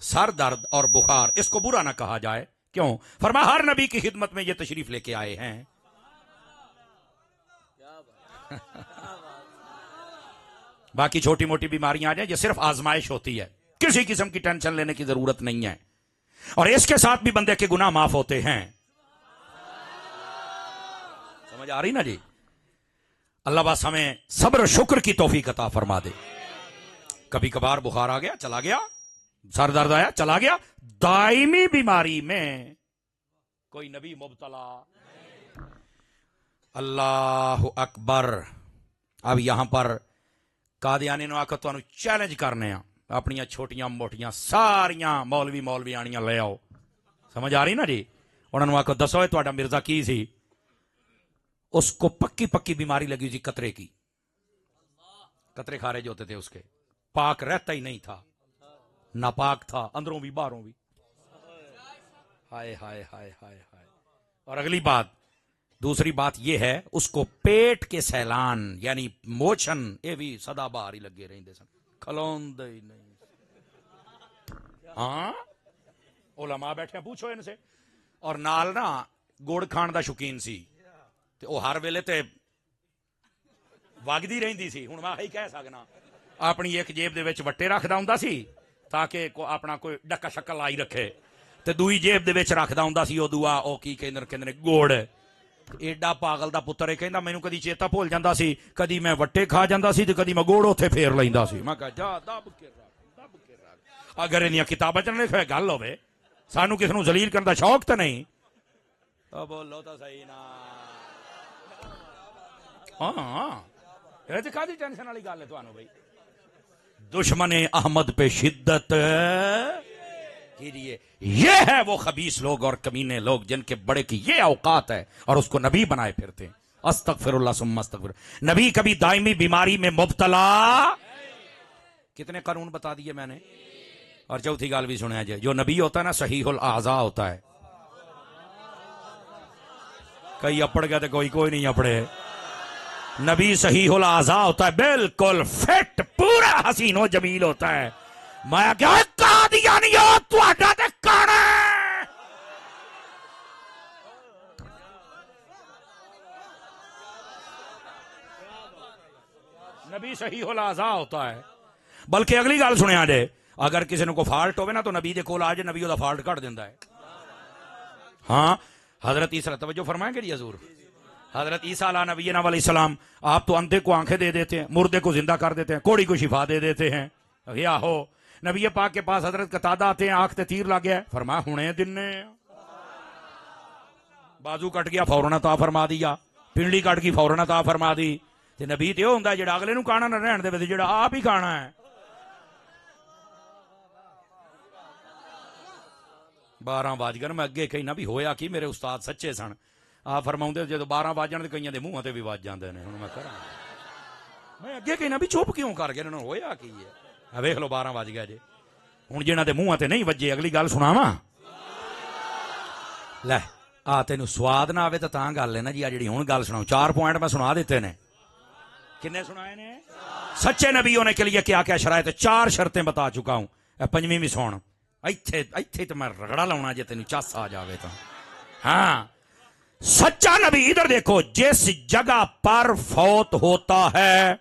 सर दर्द और बुखार इसको बुरा ना कहा जाए। क्यों? फरमाया हर नबी की खिदमत में ये तशरीफ लेके आए हैं। बाकी छोटी मोटी बीमारियां आ जाए, ये सिर्फ आजमाइश होती है, किसी किस्म की टेंशन लेने की जरूरत नहीं है। और इसके साथ भी बंदे के गुनाह माफ होते हैं। समझ आ रही ना जी? अल्लाह बस हमें सब्र शुक्र की तौफीक अता फरमा दे। कभी कभार बुखार आ गया चला गया, सर दर्द आया चला गया, दायमी बीमारी में कोई नबी मुब्तला। अल्लाह अकबर। अब यहां पर कादियानी ने आकर तुहानू चैलेंज करने अपनिया छोटियां मोटियां सारियां मौलवी आनियां ले आओ। समझ आ रही ना जी? उन्होंने आखो दसो तुहाडा मिर्जा की सी? उसको पक्की पक्की बीमारी लगी थी कतरे की। कतरे खारिज होते थे उसके, पाक रहता ही नहीं था, नापाक था अंदरों भी बाहरों भी। हाय हाय हाय हाय हाय। और अगली बात, दूसरी बात यह है उसको पेट के सैलान यानी मोशन ये भी सदा बाहर ही लगे रहते सन, खलोंदे ही नहीं। हाँ उलमा बैठे पूछो इनसे। और नाल ना गुड़ खाण दा शौकीन सी ते ओ हर वेले ते वगदी रहिंदी सी। हुण मैं ही कह सकना अपनी एक जेब दे विच वट्टे रखदा हुंदा सी ताकि अपना कोई डक्का शक्का लाई रखे, ते दूई जेब दे विच रखदा हुंदा सी ओ दुआ ओ की कहंदे ने गुड़। एडा पागल दा पुत्तर है, कहंदा मैनू कदी चेता भुल जांदा सी, कदी मैं वट्टे खा जांदा सी ते कदी मैं गुड़ उत्थे फेर लैंदा सी। मैं कहा जा दब के रख। अगर इहदियां किताबां च लिखिया गल होवे, सानू किस नूं जलील करन दा शौक तो नहीं। तो बोलो तो सही ना। हाँ ये तो कादी टेंशन वाली गल है तुहानू भाई। दुश्मने अहमद पे शिद्दत कीजिए। ये है वो खबीस लोग और कमीने लोग जिनके बड़े की ये औकात है और उसको नबी बनाए फिरते हैं। अस्तगफिरुल्लाह सुम्मा अस्तगफिर। नबी कभी दायमी बीमारी में मुब्तला। कितने कानून बता दिए मैंने। और चौथी गाल भी सुना जाए, जो नबी होता है ना सहीहुल आज़ा होता है। कई अपड़ गया तो कोई नहीं अपड़े। नबी सहीहुल आज़ा होता है, बिल्कुल फिट पूरा हसीनो जमील होता है। मैं क्या कादियानी हो तुहाडा ते काना। नबी सहीहुल आज़ा होता है। बल्कि अगली गल सुनिया जे, अगर किसी को फॉल्ट होवे ना तो नबी दे कोल आ जाए, नबी ओदा फॉल्ट कट दिंदा है। हाँ हजरत ईसा, तवज्जो फरमाएंगे जी हजूर। हजरत ईसा अला नबीना अलैहिस्सलाम, आप तो अंधे को आंखें दे देते हैं, मुर्दे को जिंदा कर देते हैं, कोड़ी को शिफा दे देते हैं। या हो नबी पाक के पास हजरत कतादा आते हैं, आंख ते तीर लग गया, फरमाया हुणे दिने। बाजू कट गया फौरन अता फरमा दिया, पिंडी कट गई फौरन अता फरमा दी। ते नबी ते होंदा जिहड़ा अगले नूं खाना ना रहण दे, जिहड़ा आप ही खाना है। 12 वज गए। मैं अगे कहना भी होया कि मेरे उस्ताद सच्चे सन। आ फरमाउंदे जो 12 वजन कईयां दे मूहां ते भी वज जांदे ने। हुण मैं करा मैं अगे कहना भी चुप क्यों कर गए, इन्हां नूं होया की है। वेख लो 12 वज गए जे। हुण जिन्हां दे मूहां ते नहीं वजे, अगली गल सुणावां। लै आ तेनू स्वाद ना आवे तां गल है ना जी। आ जिहड़ी हुण गल सुणाऊं, 4 पॉइंट मैं सुना दित्ते ने। किन्ने सुनाए ने? सच्चे नबी होने के लिए क्या क्या शरायत? 4 शर्तें बता चुका हूं, पंजवीं भी सुन। इत्थे तो मैं रगड़ा लाउना जे तेन चस आ जावे तो। हाँ, सच्चा नबी, इधर देखो, जिस जगह पर फौत होता है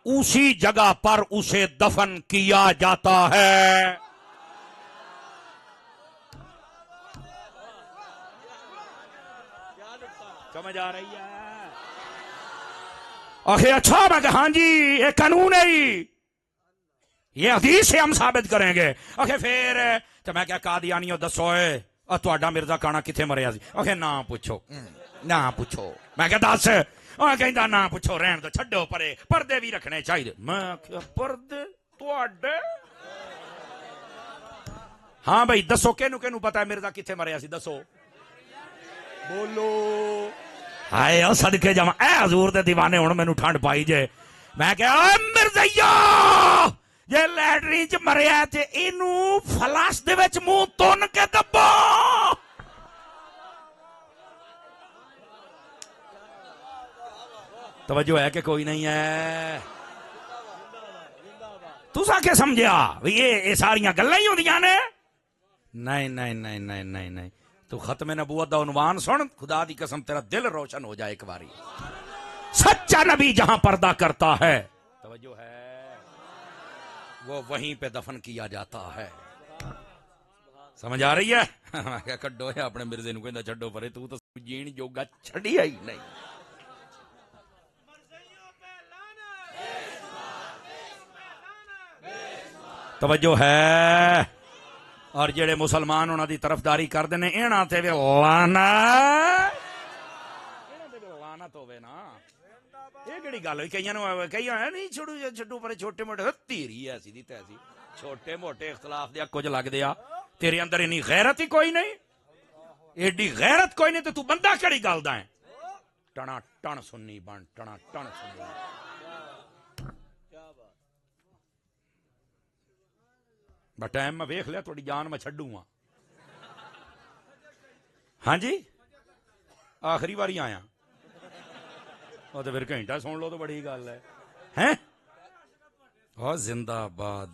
उसी जगह पर उसे दफन किया जाता है। समझ आ रही है? अरे अच्छा, मैं हाँ जी, ये कानून है, ये हदीस से हम साबित करेंगे। अखे फिर तो मैं क्या कादियानियों दसो तुहाडा मिर्जा काना किथे मरिया सी? अखे ना पूछो, ना पूछो। मैं क्या दस? कहता ना पूछो, रहन दो, छड्डो परे, पर्दे भी रखने चाहिए। मैं क्या पर्दे तुहाडे? हाँ भाई दसो, केनू केनू पता है मिर्जा किथे मरिया सी? दसो, बोलो। हाय ओ सदके जावा, ए हजूर दे दीवाने हुण मैनू ठंड पाई जे। मैं क्या मिर्जैया जे लैटरीन च मरिया ते इनू फ्लश दे विच मुंह तुन के दब्बो। तवज्जो है कि कोई नहीं है? तुसा क्या समझा ये सारियां गल्लां ही होंदियां ने? नहीं नहीं नहीं नहीं नहीं नहीं, तू खत्म नबूवत दा उन्वान सुन, खुदा दी कसम तेरा दिल रोशन हो जाए एक बारी। सच्चा नबी जहां पर्दा करता है, तवज्जो है, वो वहीं पे दफन किया जाता है। समझ आ रही है? क्या कड्डो है अपने मिर्जे नूं, कहंदा छड्डो परे, तू तो जीण जोगा छड़िया ही नहीं। तवज्जो है? और जेड़े मुसलमान उन्हां दी तरफदारी करदे ने, इन्हां ते वे लानत होवे ना। ये केड़ी गल होई? कईयां नूं कईयां है नहीं छोड़ू छड्डू पर छोटे मोटे धीरी ऐसी दी तैसी, छोटे मोटे इख्तलाफ दे कुछ लगदे आ। तेरे अंदर इन्नी गैरत ही कोई नहीं, एडी गैरत कोई नहीं, तो तू बंदा केड़ी गल दा है? टना टन सुन्नी बन, टना टन सुन्नी। बट टाइम मैं वेख लिया, थोड़ी जान मैं छड्डूंगा। हाँ जी, आखिरी बारी आया तो फिर घंटा सुन लो तो बड़ी गल है, हैं? और जिंदाबाद,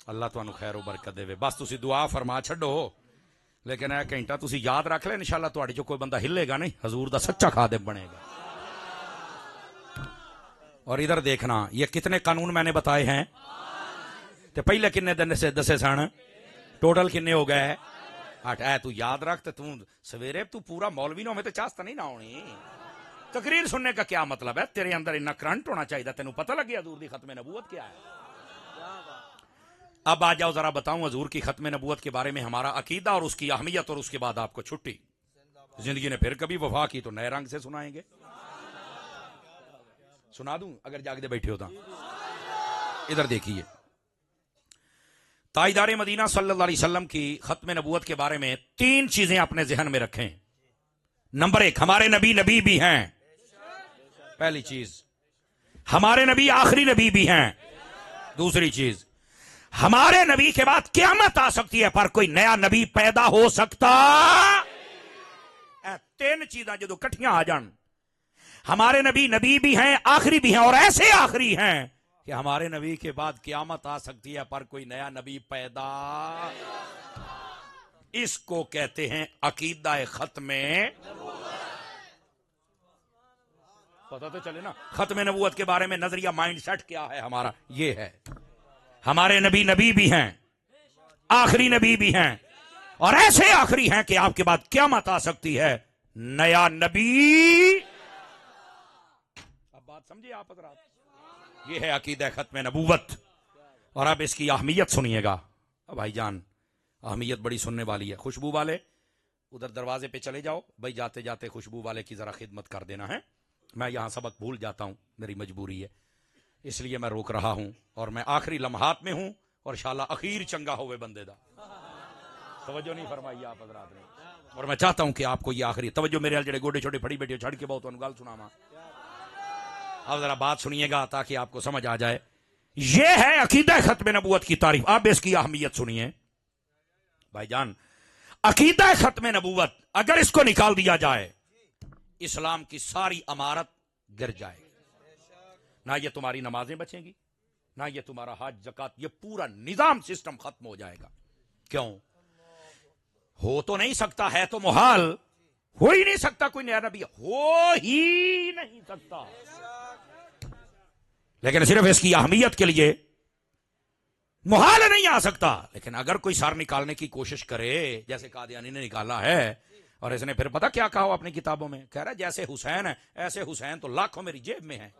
अल्लाह तुहानू खैर बरकत देवे। बस तुसी दुआ फरमा छड्डो, लेकिन यह घंटा तुसी याद रख ले, इंशाअल्लाह तुहाडे चो कोई बंदा हिलेगा नहीं, हजूर दा सच्चा खादिम बनेगा। और इधर देखना, ये कितने कानून मैंने बताए हैं, तो पहले किन्ने दिन से दसे सन, टोटल किन्ने हो गए? 8। है तू याद रख, तो तू सवेरे तू पूरा मौलवी ना हो तो चास्त नहीं ना होनी। तकरीर सुनने का क्या मतलब है? तेरे अंदर इतना करंट होना चाहिए, तेन पता लग गया हजूर की खत्म नबूवत क्या है। अब आ जाओ जरा बताऊं हजूर की खत्म नबूवत के बारे में हमारा अकीदा और उसकी अहमियत, और उसके बाद आपको छुट्टी। जिंदगी ने फिर कभी वफा की तो नए रंग से सुनाएंगे। सुना दूं अगर जागते बैठे हो तो? इधर देखिए, ताजदार मदीना सल्लल्लाहु अलैहि वसल्लम की खत्म नबूवत के बारे में 3 चीजें अपने जहन में रखें। नंबर 1, हमारे नबी नबी भी हैं। पहली चीज, हमारे नबी आखिरी नबी भी हैं। दूसरी चीज, हमारे नबी के बाद क़यामत आ सकती है पर कोई नया नबी पैदा हो सकता। 3 चीजें जो कट्ठियां आ जान, हमारे नबी नबी भी हैं, आखिरी भी हैं, और ऐसे आखिरी हैं कि हमारे नबी के बाद क़यामत आ सकती है पर कोई नया नबी पैदा। इसको कहते हैं अकीदा खत्म। पता तो चले ना खत्म नबूवत के बारे में नजरिया, माइंड सेट क्या है हमारा? ये है, हमारे नबी नबी भी हैं, आखिरी नबी भी हैं, और ऐसे आखिरी हैं कि आपके बाद क़यामत आ सकती है, नया नबी। अब बात समझिए आप हज़रात, ये है अकीदा खत्म नबूवत। और अब इसकी अहमियत सुनिएगा भाईजान, अहमियत बड़ी सुनने वाली है। खुशबू वाले उधर दरवाजे पे चले जाओ भाई, जाते जाते खुशबू वाले की जरा खिदमत कर देना है। मैं यहां सबक भूल जाता हूं, मेरी मजबूरी है, इसलिए मैं रोक रहा हूं, और मैं आखिरी लम्हात में हूं, और शाला अखीर चंगा होवे बंदे दा। तवज्जो नहीं फरमाई आप हज़रात ने, और मैं चाहता हूं कि आपको ये आखिरी तवज्जो मेरे जड़े गोडे छोटे फड़ी बैठे छड़ के बहुत गल सुनावा। अब जरा बात सुनिएगा ताकि आपको समझ आ जाए। यह है अकीदा खत्म नबूवत की तारीफ। अब इसकी अहमियत सुनिए भाईजान, अकीदा खत्म नबूवत अगर इसको निकाल दिया जाए, इस्लाम की सारी अमारत गिर जाएगी। ना ये तुम्हारी नमाजें बचेंगी, ना ये तुम्हारा हज ज़कात, ये पूरा निजाम सिस्टम खत्म हो जाएगा। क्यों? हो तो नहीं सकता, है तो मुहाल, हो ही नहीं सकता कोई नया नबी, हो ही नहीं सकता। लेकिन सिर्फ इसकी अहमियत के लिए मुहाल नहीं आ सकता। लेकिन अगर कोई सर निकालने की कोशिश करे, जैसे कादियानी ने निकाला है, और इसने फिर पता क्या कहा अपनी किताबों में, कह रहा है जैसे हुसैन है ऐसे हुसैन तो लाखों मेरी जेब में है।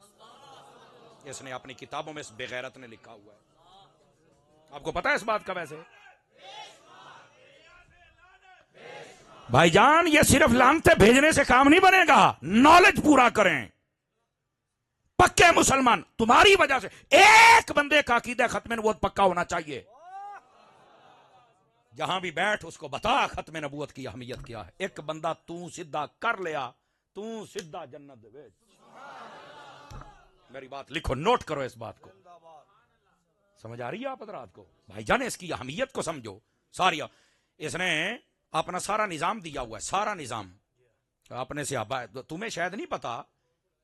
इसने अपनी किताबों में इस बेगैरत ने लिखा हुआ है। आपको पता है इस बात का? वैसे भाईजान, ये सिर्फ लानते भेजने से काम नहीं बनेगा, नॉलेज पूरा करें। पक्के मुसलमान, तुम्हारी वजह से एक बंदे का अकीदा खत्म नबूवत पक्का होना चाहिए। जहां भी बैठ उसको बता खत्म नबूवत की अहमियत क्या है। एक बंदा तू सीधा कर लिया, तू सीधा जन्नत दे। मेरी बात लिखो, नोट करो इस बात को। समझ आ रही है आप हज़रात को? भाईजान इसकी अहमियत को समझो। सारी इसने अपना सारा निजाम दिया हुआ है, सारा निजाम अपने सहाबा। तुम्हें शायद नहीं पता,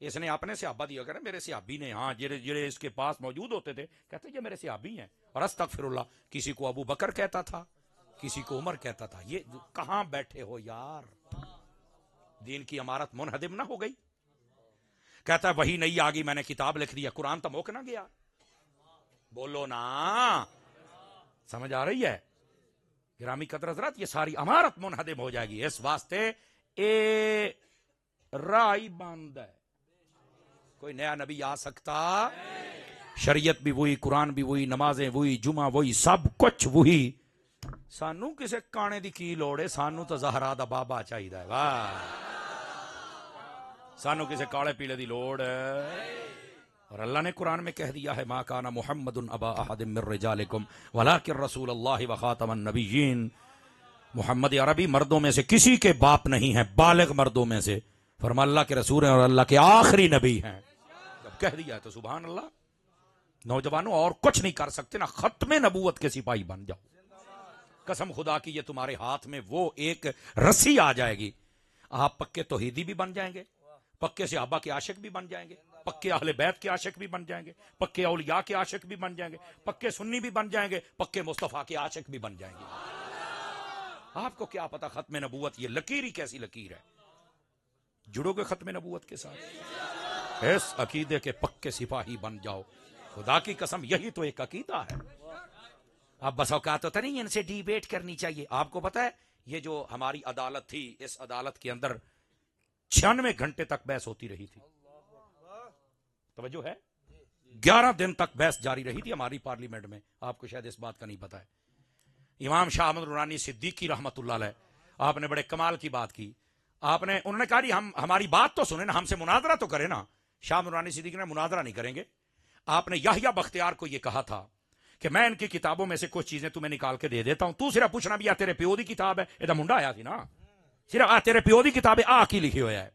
इसने अपने सहाबा दिया। कर मेरे सहाबी ने, हाँ जिरे इसके पास मौजूद होते थे, कहते ये मेरे सहाबी हैं। और अस्तगफिरुल्लाह, किसी को अबू बकर कहता था, किसी को उमर कहता था। ये कहां बैठे हो यार? दीन की इमारत मुनहदिम ना हो गई। कहता है वही नहीं आ गई, मैंने किताब लिख दिया, कुरान तो मुक ना गया। बोलो ना, समझ आ रही है? गिरामी कदर हज़रात, ये सारी इमारत मुनहदिम हो जाएगी। इस वास्ते ए राई बंद है, कोई नया नबी आ सकता? शरीयत भी वही, कुरान भी वही, नमाजें वही, जुमा वही, सब कुछ वही। सानू किसे काने दी की लोड़ है? सानू तो ज़हरा दा बाबा चाहिए। वाह, सानू किसे काले पीले दी लोड़ है। और अल्लाह ने कुरान में कह दिया है, मा काना मुहम्मदुन अबा अहदिम मिर रिजालिकुम वलाकिन रसूलुल्लाह व खातमन नबिय्यीन। मोहम्मद अरबी मर्दों में से किसी के बाप नहीं है, बालिग मर्दों में से। फरमा अल्लाह के रसूल हैं और अल्लाह के आखिरी नबी हैं। जब कह दिया है तो सुभान अल्लाह। नौजवानों, और कुछ नहीं कर सकते ना, खत्मे नबूवत के सिपाही बन जाओ। कसम खुदा की, ये तुम्हारे हाथ में वो एक रस्सी आ जाएगी, आप पक्के तौहीदी भी बन जाएंगे, पक्के सहाबा के आशिक भी बन जाएंगे, पक्के अहले बैत के आशिक भी बन जाएंगे, पक्के औलिया के आशिक भी बन जाएंगे, पक्के सुन्नी भी बन जाएंगे, पक्के मुस्तफा के आशिक भी बन जाएंगे। आपको क्या पता खत्म नबूवत, ये लकीर ही कैसी लकीर है। जुड़ोगे खत्म नबूवत के साथ, इस अकीदे के पक्के सिपाही बन जाओ। खुदा की कसम, यही तो एक अकीदा है। अब बस औकात होता नहीं इनसे डिबेट करनी चाहिए। आपको पता है ये जो हमारी अदालत थी, इस अदालत के अंदर 96 घंटे तक बहस होती रही थी। तवज्जो है? 11 दिन तक बहस जारी रही थी हमारी पार्लियामेंट में। आपको शायद इस बात का नहीं पता है। इमाम शाह अहमद नूरानी सिद्दीकी रहमतुल्लाह अलैह, आपने बड़े कमाल की बात की। उन्होंने कहा हम हमारी बात तो सुने ना, हमसे मुनाजरा तो करें ना। शाह नूरानी सिद्दीकी ने मुनाजरा नहीं करेंगे। आपने याहिया बख्तियार को यह कहा था कि मैं इनकी किताबों में से कुछ चीजें तुम्हें निकाल के दे देता हूं, तू सिर्फ पूछना भी, आ तेरे प्यो की किताब है? एदा मुंडा आया थी ना, सिर्फ आ तेरे प्यो की किताब है, आ की लिखी हुआ है।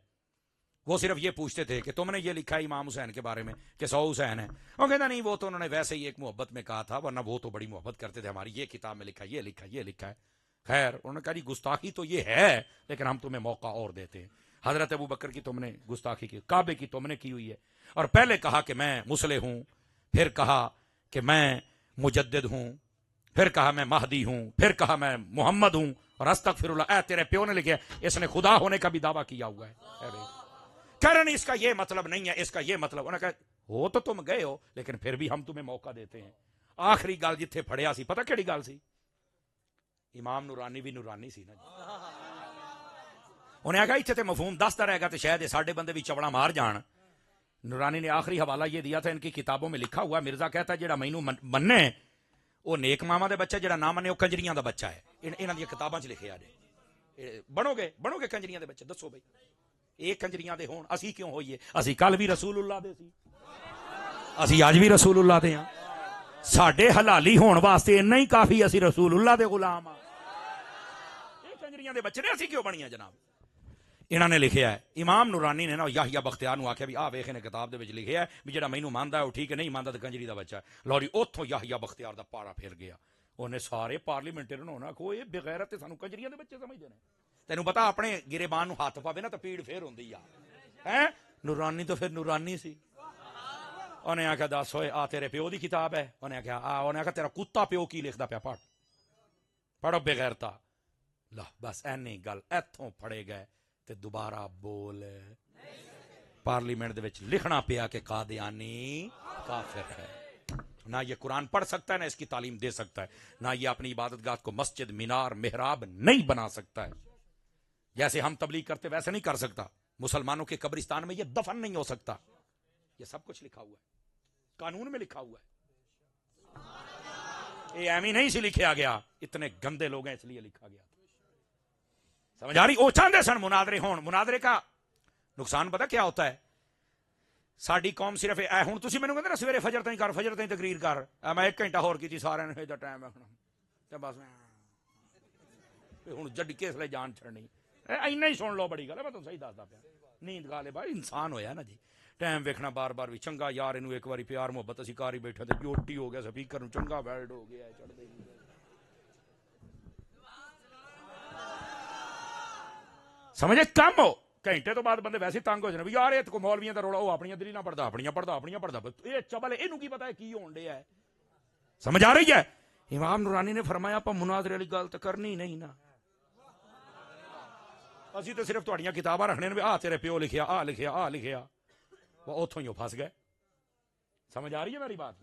वो सिर्फ ये पूछते थे कि तुमने ये लिखा है इमाम हुसैन के बारे में कि 100 हुसैन है? वो कहता नहीं, वो तो उन्होंने वैसे ही एक मोहब्बत में कहा था, वरना वो तो बड़ी मोहब्बत करते थे, हमारी ये किताब में लिखा, ये लिखा, ये लिखा है। खैर, उन्होंने कहा गुस्ताखी तो ये है, लेकिन हम तुम्हें मौका और देते हैं। हजरत अबू बकर की तुमने गुस्ताखी की, काबे की तुमने की हुई है। और पहले कहा कि मैं मुसले हूं, फिर कहा कि मैं मुजद्दिद हूं, फिर कहा मैं महदी हूं, फिर कहा मैं मोहम्मद हूं, और अस्तगफिरुल्लाह, तेरे प्यो ने लिखे, इसने खुदा होने का भी दावा किया हुआ है। कह रहे नहीं इसका ये मतलब नहीं है, इसका ये मतलब। उन्होंने कहा हो तो तुम गए हो, लेकिन फिर भी हम तुम्हें मौका देते हैं। आखिरी गल जिथे फड़िया सी, पता केड़ी गल सी? इमाम नूरानी भी नूरानी सी ना। उन्हें आखा इतने तो मफहूम दसदा रहेगा तो शायद साडे बंदे भी चवड़ा मार जान। नूरानी ने आखिरी हवाला ये दिया था, इनकी किताबों में लिखा हुआ, मिर्जा कहता है जेड़ा मैनू मन्ने वो नेक मामा दे बच्चा, जेड़ा ना मन्ने वो कंजरियां दा बच्चा है। इन्हां दी किताबां च लिखे आ जे। बनोगे कंजरियां दे बच्चे? दसो बई, एक कंजरियां दे होण, असी क्यों होईए? असी कल भी रसूलुल्लाह दे सी, असी अज भी रसूलुल्लाह दे हां। साडे हलाली होण वास्ते इन्ना ही काफी, असी रसूलुल्लाह दे गुलाम हां। ये कंजरियां दे बच्चे ने, असी क्यों बणीआं जनाब? इन्होंने लिखा है, इमाम नूरानी ने ना याहिया बख्तियार नूं आख्या भी आ वेख, इन्हें किताब दे विच लिखिआ है भी जेड़ा मैनू मानदा है वो ठीक है, नहीं मानदा तो कंजरी दा बच्चा है। लो जी, उत्थों याहिया बख्तियार दा पारा फिर गया। उन्हें सारे पार्लीमेंटेरियन होना को ये बेगैरत ते सानू कंजरियां दे बच्चे समझदे ने। ਤੈਨੂੰ ਪਤਾ ਆਪਣੇ ਗਿਰੇਬਾਨ ਨੂੰ ਹੱਥ ਪਾਵੇ ਨਾ ਤਾਂ ਪੀੜ ਫੇਰ ਹੁੰਦੀ ਆ ਹੈ ਨੂਰਾਨੀ ਤਾਂ ਫਿਰ ਨੂਰਾਨੀ ਸੀ ਉਹਨੇ ਆਖਿਆ ਦੱਸ ਓਏ ਆ ਤੇਰੇ ਪਿਓ ਦੀ ਕਿਤਾਬ ਹੈ ਉਹਨੇ ਆਖਿਆ ਉਹਨੇ ਆਖਿਆ ਤੇਰਾ ਕੁੱਤਾ ਪਿਓ ਕੀ ਲਿਖਦਾ ਪਿਆ ਪੜ੍ਹ ਪੜ੍ਹੋ ਬੇਗੈਰਤਾ ਲਾ ਬਸ ਐਨੀ ਗੱਲ ਇੱਥੋਂ ਫੜੇ ਗਏ ਤੇ ਦੁਬਾਰਾ ਬੋਲ पार्लियामेंट दे विच लिखना पिया कि कादियानी काफिर है ना ये कुरान पढ़ सकता है ना इसकी तालीम दे सकता है ना ये अपनी इबादतगाह को मस्जिद मीनार मेहराब नहीं बना सकता है जैसे हम तबलीग करते वैसे नहीं कर सकता मुसलमानों के कब्रिस्तान में ये दफन नहीं हो सकता ये सब कुछ लिखा हुआ है कानून में लिखा हुआ है ये एम ही नहीं से लिखा गया इतने गंदे लोग हैं इसलिए लिखा गया समझ आ रही वो चाहते सन मुनादरे होण मुनादरे का नुकसान पता क्या होता है साडी कौम सिर्फ हुण तुसीं मैनूं कहंदे ना सवेरे फजर ताईं कर फजर ताईं तकरीर कर मैं 1 घंटा होर कीती सारिआं नूं इहदा टाइम है ते बस हुण जड्डी किस ले जान छड़नी इन्ना ही सुन लो बड़ी गल है मैं तुहानूं सही दसदा पिया नींद गा ले भाई इंसान होया ना जी टाइम वेखना बार बार भी चंगा यार इनू एक बारी प्यार मुहब्बत असीं कर ही बैठे ते जोटी हो गया स्पीकर नूं चंगा बैल्ट हो गया चढ़दे समझे कम हो घंटे तो बाद बंदे वैसे तंग हो जाने भी यार ये मौलवियां दा रोला अपनी दलीलां पढ़दा अपनी पढ़दा ये चबल इनू की पता है की होण डे है समझ आ रही है इमाम नूरानी ने फरमाया आप मुनादरे वाली गल तो करनी नहीं ना असीं तो सिर्फ तुहाड़ियां किताबां रखने ने आ तेरे प्यो लिखिया आ लिखिया वो उथों ही फस गए समझ आ रही है मेरी बात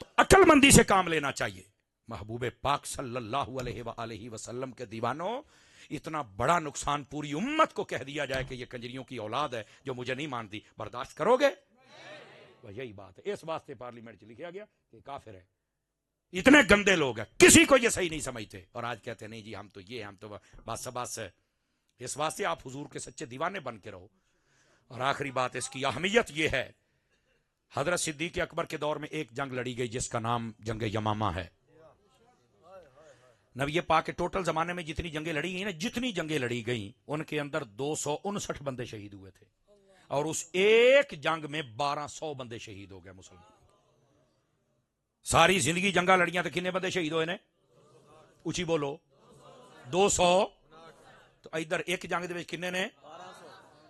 तो अक्लमंदी से काम लेना चाहिए महबूब पाक सल्लल्लाहु अलैहि वसल्लम के दीवानों इतना बड़ा नुकसान पूरी उम्मत को कह दिया जाए कि ये कंजरियों की औलाद है जो मुझे नहीं मानती बर्दाश्त करोगे वह यही बात है इस वास्ते पार्लियामेंट में लिखा गया कि काफिर है इतने गंदे लोग हैं किसी को ये सही नहीं समझते और आज कहते नहीं जी हम तो ये हम तो बस इस वास्ते आप हुजूर के सच्चे दीवाने बन के रहो और आखिरी बात इसकी अहमियत ये है हजरत सिद्दीक अकबर के दौर में एक जंग लड़ी गई जिसका नाम जंग यमामा है नबी पाक के टोटल जमाने में जितनी जंगें लड़ी गई ना जितनी जंगें लड़ी गई उनके अंदर 259 बंदे शहीद हुए थे और उस एक जंग में 1200 बंदे शहीद हो गए मुसलमान सारी जिंदगी जंगा लड़ियां तो कितने बंदे शहीद हुए ने ऊंची बोलो 200 तो इधर एक जंग दे विच कितने ने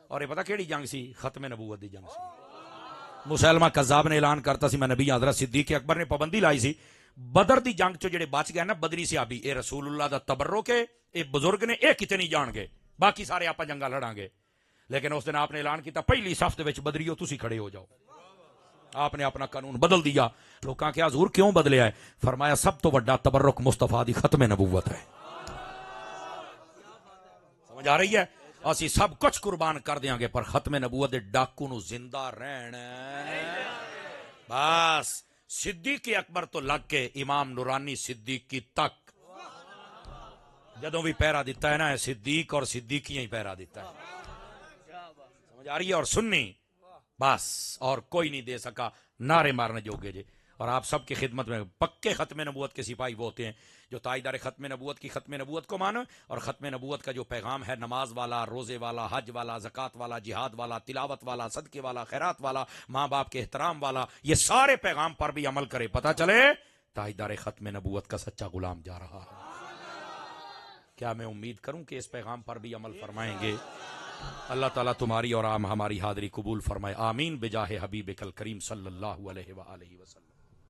और ये पता केड़ी जंग सी खत्म नबूवत दी जंग सी मुसलमा कज़्ज़ाब ने ऐलान करता सी मैं नबी हज़रत सिद्दीक अकबर ने पाबंदी लाई सी बदर दी जंग चो जेड़े बच गए ना बदरी सिहाबी ए रसूलुल्लाह दा तबर्रुक है ए बुजुर्ग ने ए किते नहीं जाणगे बाकी सारे आपां जंगा लड़ांगे लेकिन उस दिन आपने ऐलान किया पहली सफ दे विच बदरीओ तुसी खड़े हो जाओ आपने अपना कानून बदल दिया लोकां क्या हजूर क्यों बदलिया है फरमाया सब तो बड़ा तबर्रुक मुस्तफा दी खत्म नबूवत है समझ आ रही है असी सब कुछ कुर्बान कर देंगे पर खत्म नबूवत दे डाकू नूं जिंदा रहना बस सिद्दीक अकबर तो लग के इमाम नूरानी सिद्दीकी तक जदों भी पहरा दिता है ना सिद्दीक और सिद्दीकियां ही पहरा दिता है समझ आ रही है और सुन्नी बस और कोई नहीं दे सका नारे मारने जोगे जे और आप सबकी खिदमत में पक्के खत्म नबूवत के सिपाही वो होते हैं जो ताईदार खत्म नबूवत की खत्म नबूवत को मानो और खत्म नबूवत का जो पैगाम है नमाज वाला रोजे वाला हज वाला ज़कात वाला जिहाद वाला तिलावत वाला सदके वाला खैरात वाला माँ बाप के एहतराम वाला ये सारे पैगाम पर भी अमल करे पता चले ताईदार खत्म नबूवत का सच्चा गुलाम जा रहा है क्या मैं उम्मीद करूं कि इस पैगाम पर भी अमल फरमाएंगे अल्लाह ताला तुम्हारी और हमारी हाजिरी कबूल फरमाए आमीन बिजाहे हबीब कल करीम सल्लल्लाहु अलैहि वसल्लम।